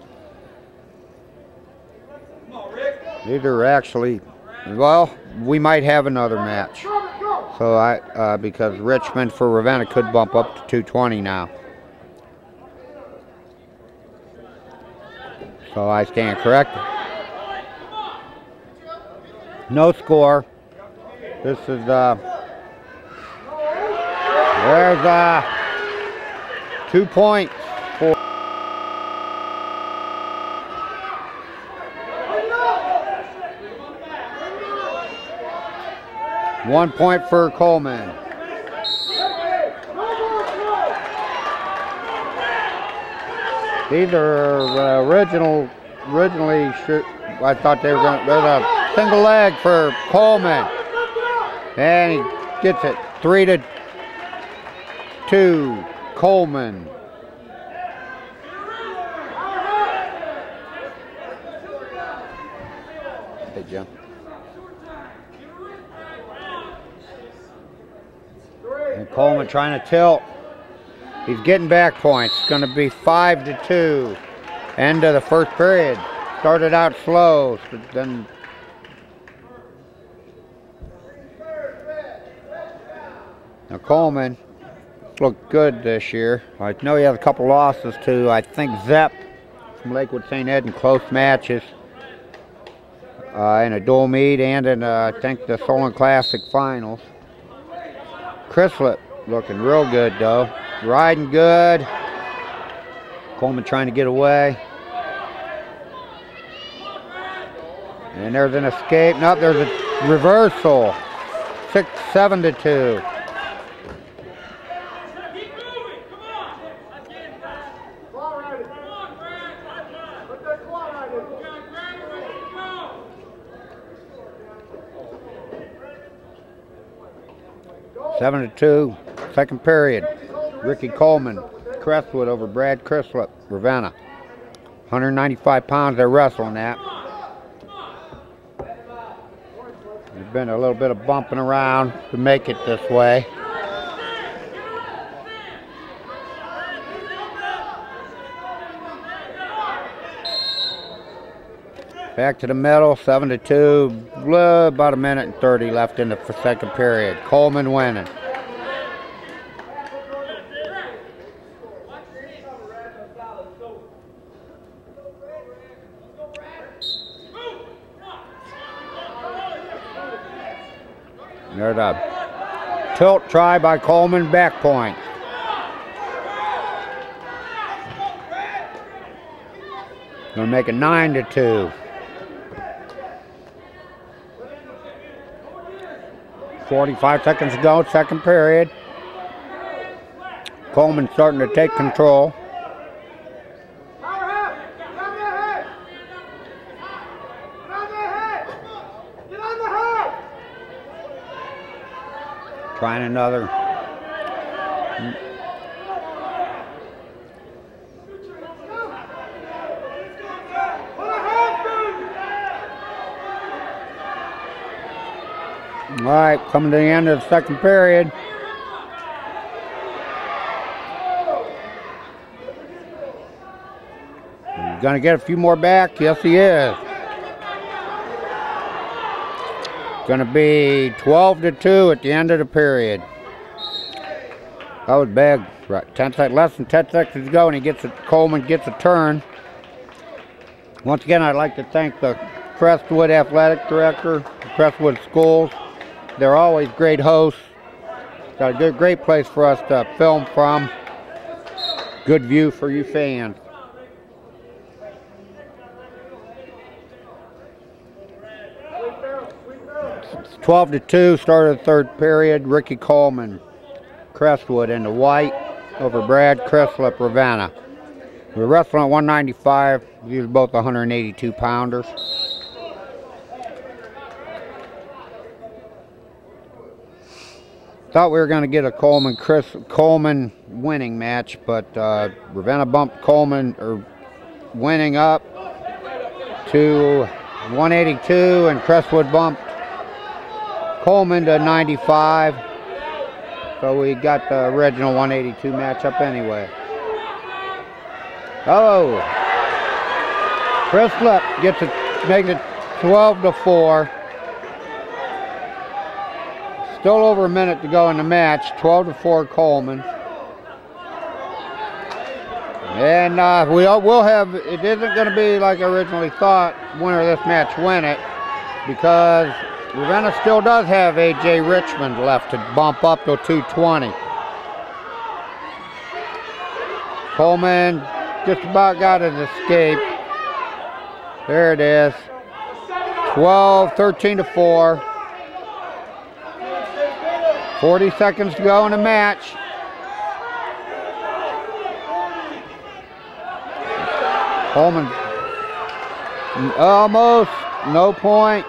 These are actually, well, we might have another match. So because Richmond for Ravenna could bump up to 220 now. So I stand corrected. No score. This is there's 2 points for 1 point for Coleman. These are originally I thought they were going to, there's a single leg for Coleman. And he gets it 3-2. Coleman. Hey, Jim. And Coleman trying to tilt. He's getting back points. It's going to be 5-2. End of the first period. Started out slow, but then now Coleman looked good this year. I know he has a couple losses to, I think, Zepp from Lakewood St. Ed in close matches in a dual meet and in, I think, the Solon Classic finals. Crislet looking real good, though. Riding good. Coleman trying to get away. And there's an escape. Nope, there's a reversal. 7-2. Seven to 2, second period. Ricky Coleman, Crestwood over Brad Crislet, Ravenna. 195 pounds they're wrestling at. There's been a little bit of bumping around to make it this way. Back to the middle, 7-2. About a minute and 30 left in the second period. Coleman winning. There's a tilt try by Coleman, back point. Gonna make it 9-2. 45 seconds to go, second period. Coleman starting to take control. Trying another. All right, coming to the end of the second period. He's gonna get a few more back. Yes, he is. Gonna be 12-2 at the end of the period. That was big. Right, less than 10 seconds to go, and Coleman gets a turn. Once again, I'd like to thank the Crestwood Athletic Director, the Crestwood Schools. They're always great hosts. Got a great place for us to film from. Good view for you fans. It's 12-2, start of the third period. Ricky Coleman, Crestwood in the white over Brad Chrislip, Ravenna. We're wrestling at 195. These are both 182 pounders. Thought we were going to get a Coleman winning match, but Ravenna bumped Coleman winning up to 182, and Crestwood bumped Coleman to 95. So we got the original 182 matchup anyway. Oh, Chrislip makes it 12-4. Still over a minute to go in the match. 12-4 Coleman. And we'll have, it isn't going to be like I originally thought, winner of this match win it, because Ravenna still does have A.J. Richmond left to bump up to 220. Coleman just about got his escape. There it is. 13-4. 40 seconds to go in the match. Coleman almost no points.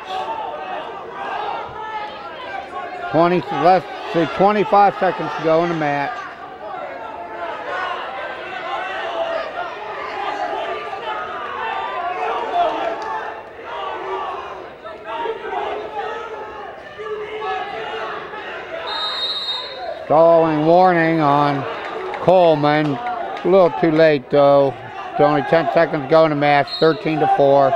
25 seconds to go in the match. Stalling warning on Coleman. A little too late though. It's only 10 seconds to go in the match. 13-4.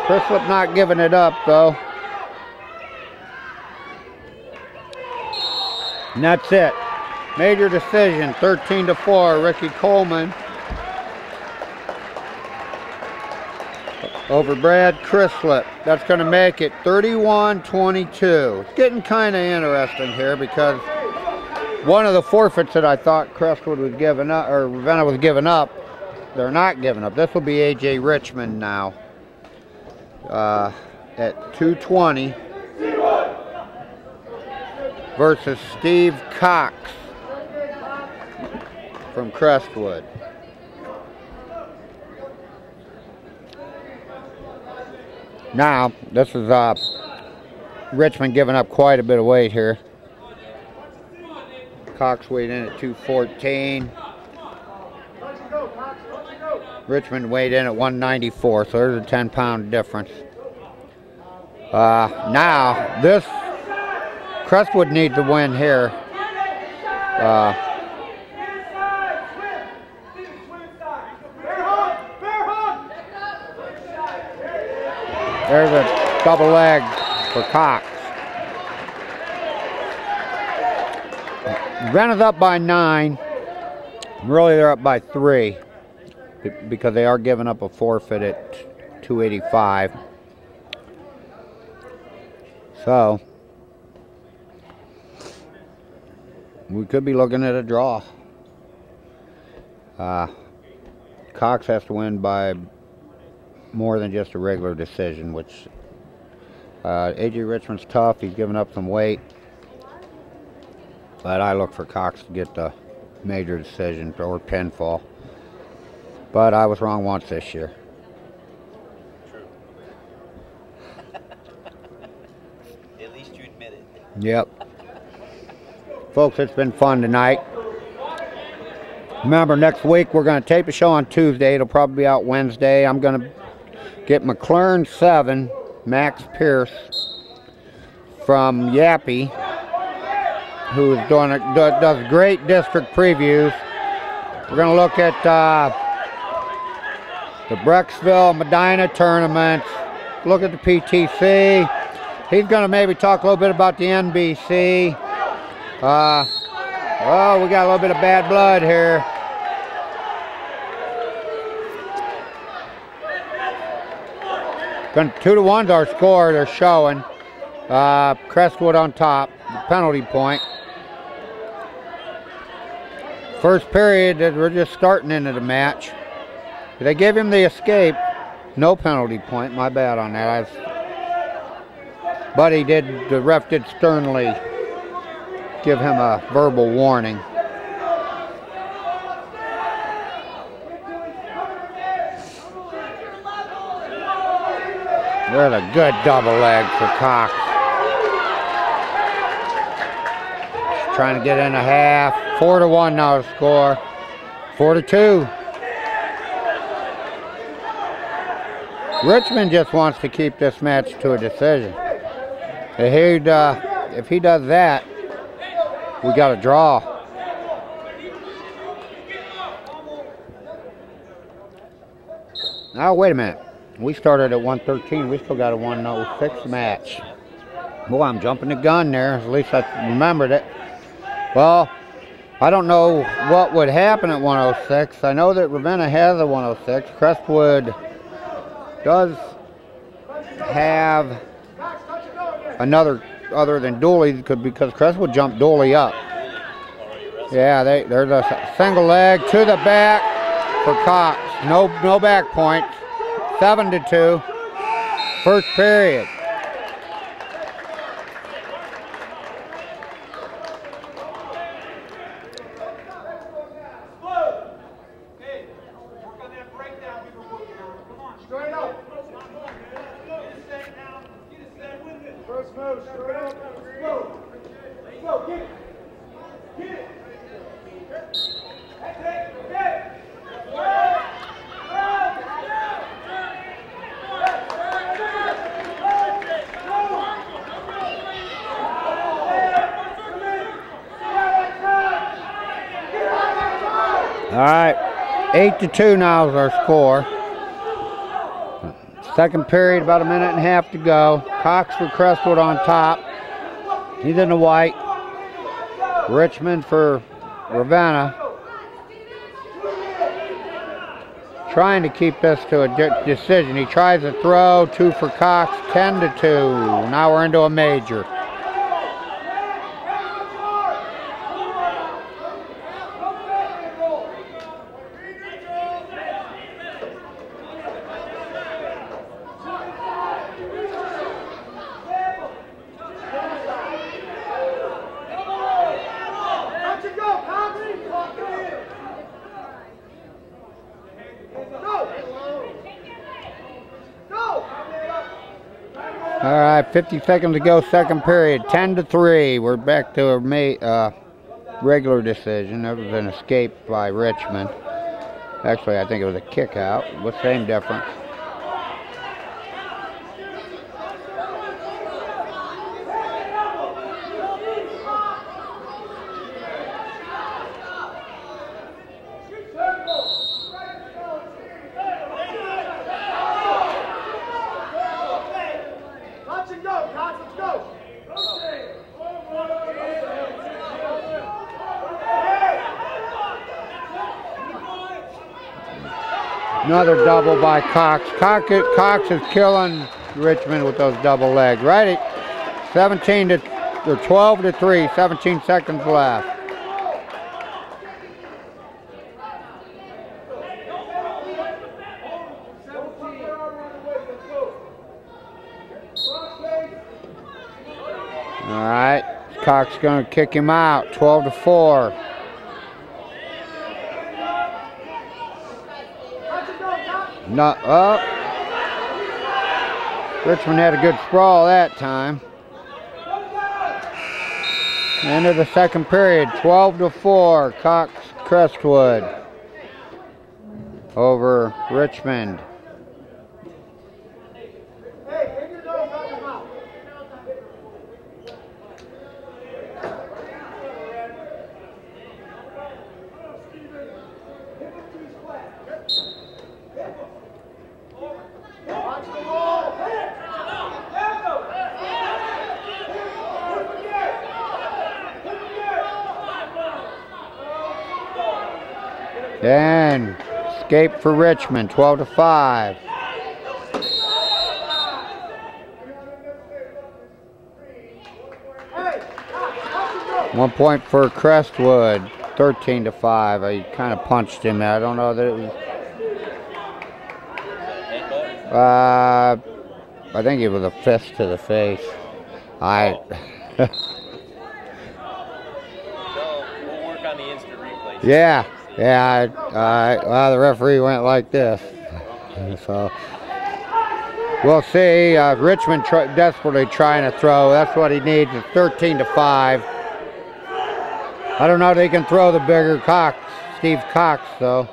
Chrislip not giving it up though. And that's it. Major decision. 13-4. Ricky Coleman over Brad Chrislip. That's going to make it 31-22. It's getting kind of interesting here because one of the forfeits that I thought Crestwood was giving up, or Ravenna was giving up, they're not giving up. This will be A.J. Richmond now at 220 versus Steve Cox from Crestwood. Now, this is Richmond giving up quite a bit of weight here. Cox weighed in at 214. Richmond weighed in at 194, so there's a 10-pound difference. Now, this Crestwood needs to win here. There's a double leg for Cox. Ravenna's up by 9. Really, they're up by 3 because they are giving up a forfeit at 285. So we could be looking at a draw. Cox has to win by more than just a regular decision, which A.J. Richmond's tough. He's given up some weight. But I look for Cox to get the major decision or pinfall. But I was wrong once this year. True. At least you admit it. Yep. Folks, it's been fun tonight. Remember, next week we're going to tape a show on Tuesday. It'll probably be out Wednesday. I'm going to get McLaren 7, Max Pierce from Yappy, who's does great district previews. We're going to look at the Brecksville, Medina tournaments, look at the PTC. He's going to maybe talk a little bit about the NBC. Oh, we got a little bit of bad blood here. Going 2-1's our score. They're showing. Crestwood on top, penalty point. First period, we're just starting into the match. They gave him the escape. No penalty point. My bad on that. But the ref did sternly give him a verbal warning. There's a good double leg for Cox. Trying to get in a half. 4-1 now to score. 4-2. Richmond just wants to keep this match to a decision. If he does that, we got a draw. Now wait a minute. We started at 113. We still got a 106 match. Boy, I'm jumping the gun there. At least I remembered it. Well, I don't know what would happen at 106. I know that Ravenna has a 106. Crestwood does have another other than Deuley, because Crestwood jumped Deuley up. Yeah, there's a single leg to the back for Cox. No back points. 7-2. First period. All right, 8-2 now is our score. Second period, about a minute and a half to go. Cox for Crestwood on top. He's in the white. Richmond for Ravenna. Trying to keep this to a decision. He tries a throw, 2 for Cox, 10-2. Now we're into a major. All right, 50 seconds to go, second period, 10-3. We're back to a regular decision. That was an escape by Richmond. Actually, I think it was a kick out, but same difference. Another double by Cox. Cox is killing Richmond with those double legs. Right at 12-3, 17 seconds left. Cox going to kick him out, 12-4. Not up. Richmond had a good sprawl that time. End of the second period, 12-4. Cox Crestwood over Richmond. And escape for Richmond, 12-5. One point for Crestwood, 13-5. I kind of punched him. I don't know that it was. I think it was a fist to the face. We'll work on the instant replay. Yeah. Yeah, well, the referee went like this. So we'll see. Richmond desperately trying to throw. That's what he needs. It's 13-5. I don't know if they can throw the bigger Cox, Steve Cox, though.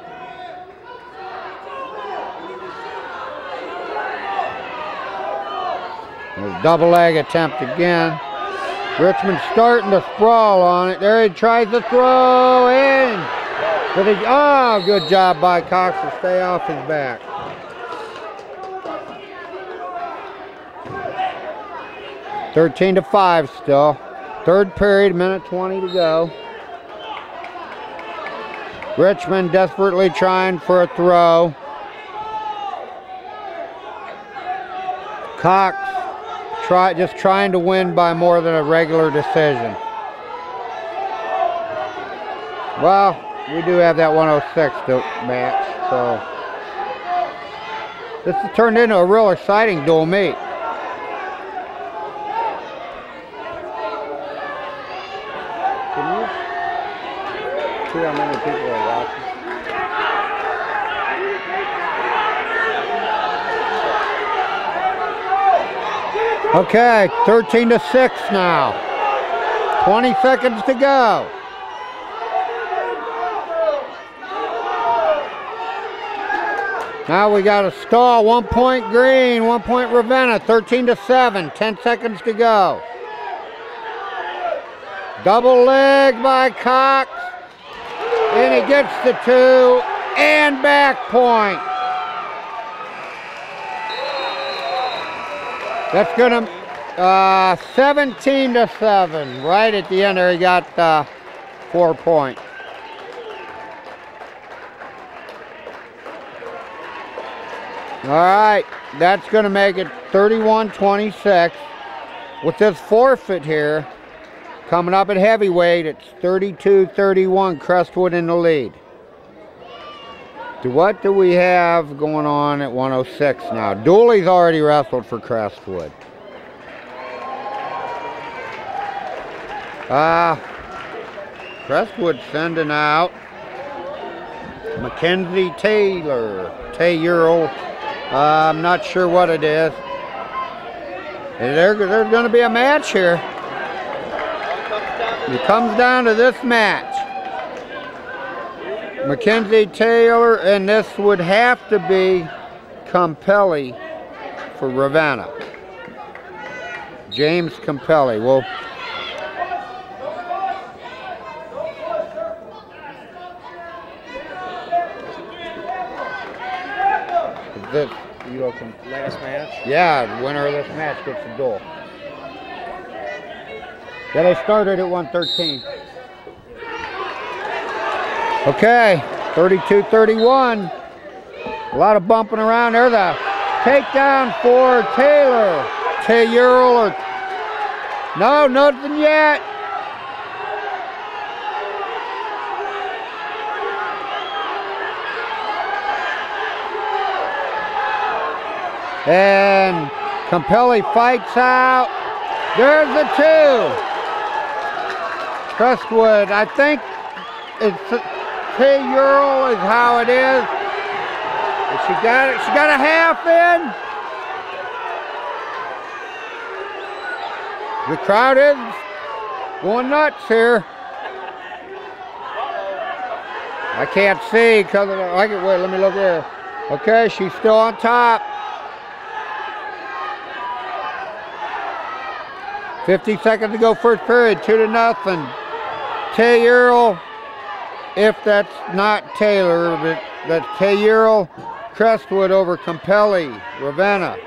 Double leg attempt again. Richmond starting to sprawl on it. There he tries to throw in. Oh, good job by Cox to stay off his back. (13-5) still. Third period, minute 20 to go. Richmond desperately trying for a throw. Cox just trying to win by more than a regular decision. Well, we do have that 106 match, so this has turned into a real exciting dual meet. Can you see how many people are watching? Okay, 13-6 now. 20 seconds to go. Now we got a stall, 1 point Green, 1 point Ravenna, 13-7, 10 seconds to go. Double leg by Cox, and he gets the 2, and back point. That's gonna, 17-7, right at the end there he got 4 points. All right, that's going to make it 31-26. With this forfeit here, coming up at heavyweight, it's 32-31, Crestwood in the lead. What do we have going on at 106 now? Deuley's already wrestled for Crestwood. Crestwood sending out McKenzie Taylor. I'm not sure what it is. There's going to be a match here. It comes down to this match. McKenzie Taylor, and this would have to be Compelli for Ravenna. James Compelli. Well, this last match? Yeah, the winner of this match gets the duel. Yeah, they started at 113. Okay, 32-31. A lot of bumping around there. The takedown for Taylor. Taylor. No, nothing yet. And Compelli fights out. There's the 2. Crestwood, I think it's €10 is how it is. She got it. She got a half in. The crowd is going nuts here. I can't see because I can wait. Let me look here. Okay, she's still on top. 50 seconds to go, first period, 2-0. €10, if that's not Taylor, but that's €10. Crestwood over Compelli, Ravenna.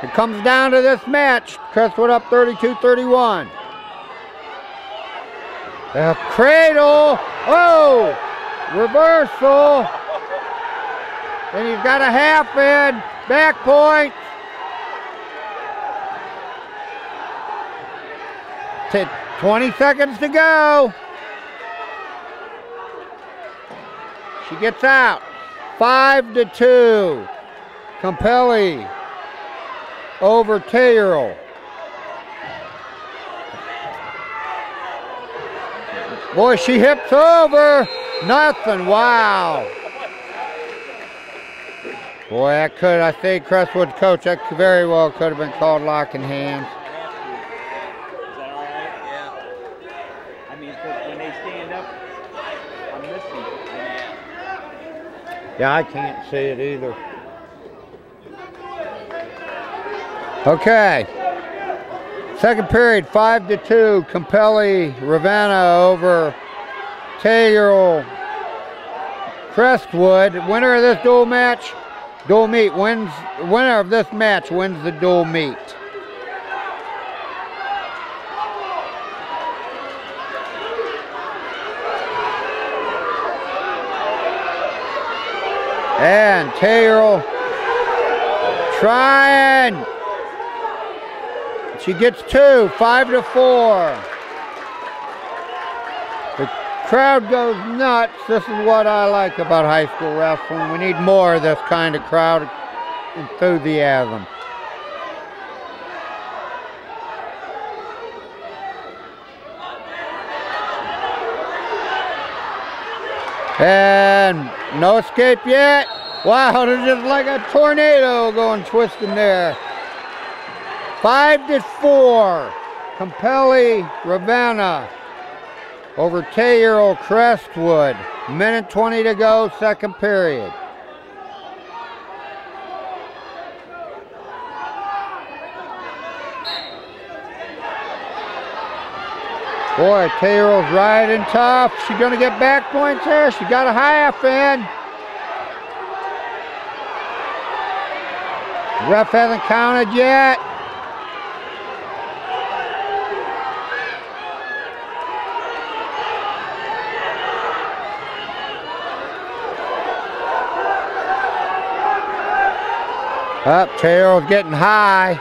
It comes down to this match. Crestwood up 32-31. The cradle. Oh, reversal. And he's got a half in. Back point. 20 seconds to go. She gets out. 5-2. Compelli over Taylor. Boy, she hips over. Nothing. Wow. Boy, that could, I think, Crestwood's coach, that very well could have been called locking hands. Is that all right? Yeah. I mean, when they stand up, I'm missing. Yeah, I can't see it either. Okay. Second period, 5-2. Compelli, Ravenna over Taylor, Crestwood. Winner of this dual match, dual meet wins. Winner of this match wins the dual meet. And Taylor trying. She gets 2, 5-4. The crowd goes nuts. This is what I like about high school wrestling. We need more of this kind of crowd enthusiasm. And no escape yet. Wow, there's just like a tornado going twisting there. 5-4. Compelli, Ravenna over Taylor, Crestwood. Minute 20 to go, second period. Boy, Taylor's riding tough. She's gonna get back points there. She got a half in. Ref hasn't counted yet. Up, Taylor's getting high.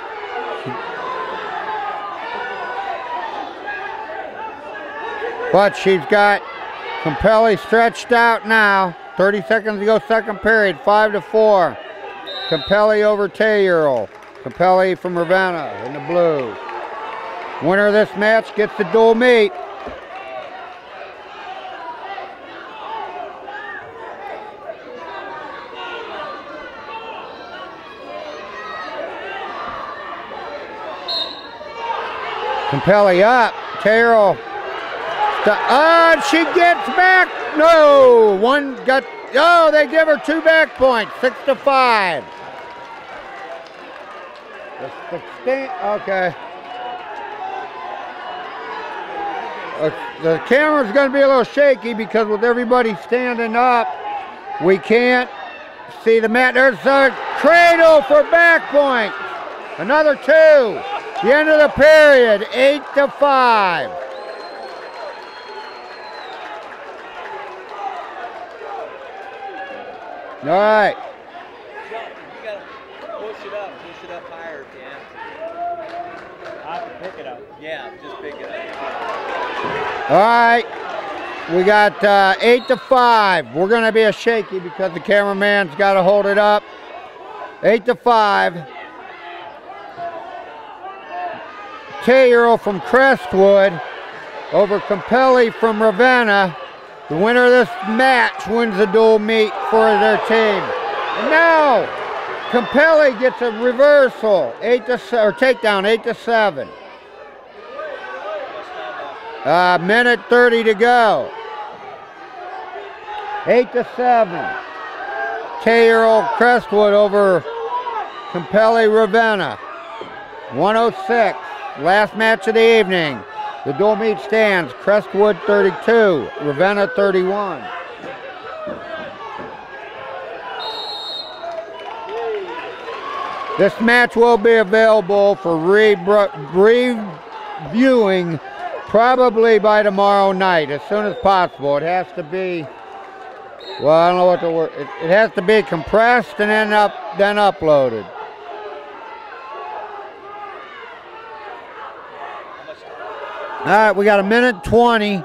But she's got Compelli stretched out now. 30 seconds to go, second period, 5-4. Compelli over Taylor. Compelli from Ravenna in the blue. Winner of this match gets the dual meet. Compelli up, Taylor. She gets back. No, one got. Oh, they give her 2 back points. 6-5. Okay. The camera's going to be a little shaky because with everybody standing up, we can't see the mat. There's a cradle for back point. Another 2. The end of the period, 8-5. All right. You gotta push it up higher if you have to. I have to pick it up. Yeah, just pick it up. All right. We got 8-5. We're going to be a shaky because the cameraman's got to hold it up. 8-5. Taylor from Crestwood over Compelli from Ravenna. The winner of this match wins the dual meet for their team. And now, Compelli gets a reversal, 8-7, or takedown, 8-7. Minute 30 to go. 8-7. 10-year-old Crestwood over Compelli Ravenna. 106. Last match of the evening. The dual meet stands Crestwood 32, Ravenna 31. This match will be available for reviewing probably by tomorrow night, as soon as possible. It has to be, well, I don't know what the word, it has to be compressed and then uploaded. All right, we got a minute 20.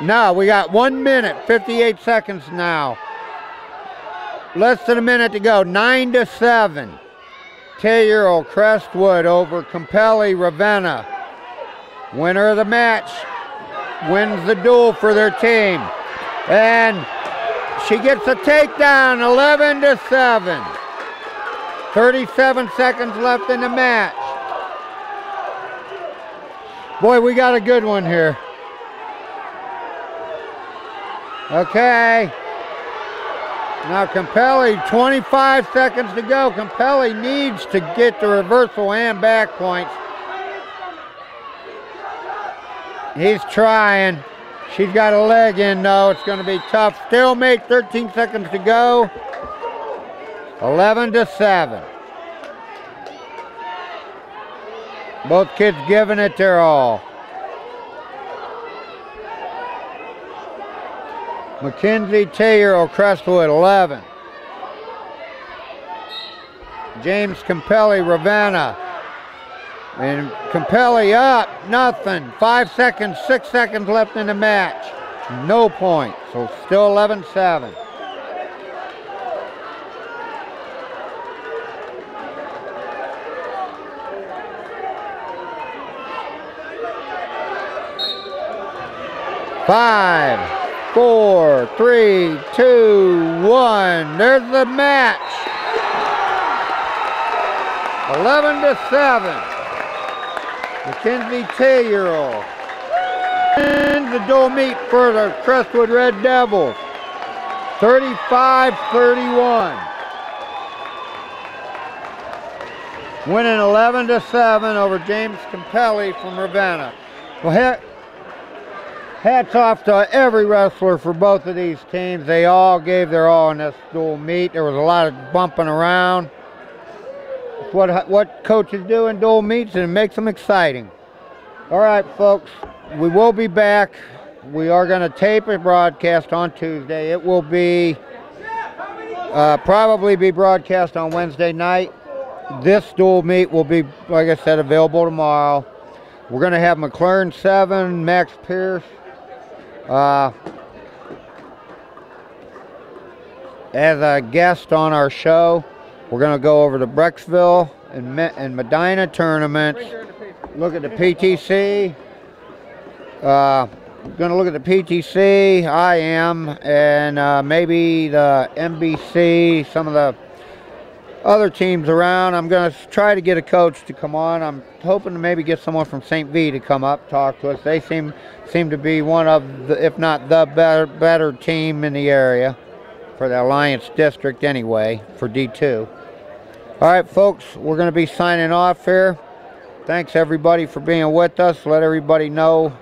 No, we got 1 minute, 58 seconds now. Less than a minute to go, 9-7. 10-year-old Crestwood over Compelli Ravenna. Winner of the match wins the duel for their team. And she gets a takedown, 11-7. 37 seconds left in the match. Boy, we got a good one here. Okay. Now Compelli, 25 seconds to go. Compelli needs to get the reversal and back points. He's trying. She's got a leg in though. It's going to be tough. Stalemate, 13 seconds to go. 11-7. Both kids giving it their all. McKenzie, 10-year-old Crestwood, 11. James Compelli, Ravenna. And Compelli up, nothing. 5 seconds, 6 seconds left in the match. No points, so still 11-7. Five, 4, 3, 2, 1. There's the match. 11-7. McKenzie, 10-year-old. And the dual meet for the Crestwood Red Devils. 35-31. Winning 11-7 over James Compelli from Ravenna. Well, hats off to every wrestler for both of these teams. They all gave their all in this dual meet. There was a lot of bumping around. It's what coaches do in dual meets, and it makes them exciting. All right, folks, we will be back. We are going to tape a broadcast on Tuesday. It will be probably be broadcast on Wednesday night. This dual meet will be, like I said, available tomorrow. We're going to have McLaren 7, Max Pierce, as a guest on our show. We're going to go over the Brecksville and Medina tournaments, look at the PTC. Going to look at the PTC, I am, and maybe the NBC, some of the other teams around. I'm going to try to get a coach to come on. I'm hoping to maybe get someone from St. V to come up, talk to us. They seem to be one of the, if not the better team in the area for the Alliance District anyway, for D2. All right, folks, we're going to be signing off here. Thanks, everybody, for being with us. Let everybody know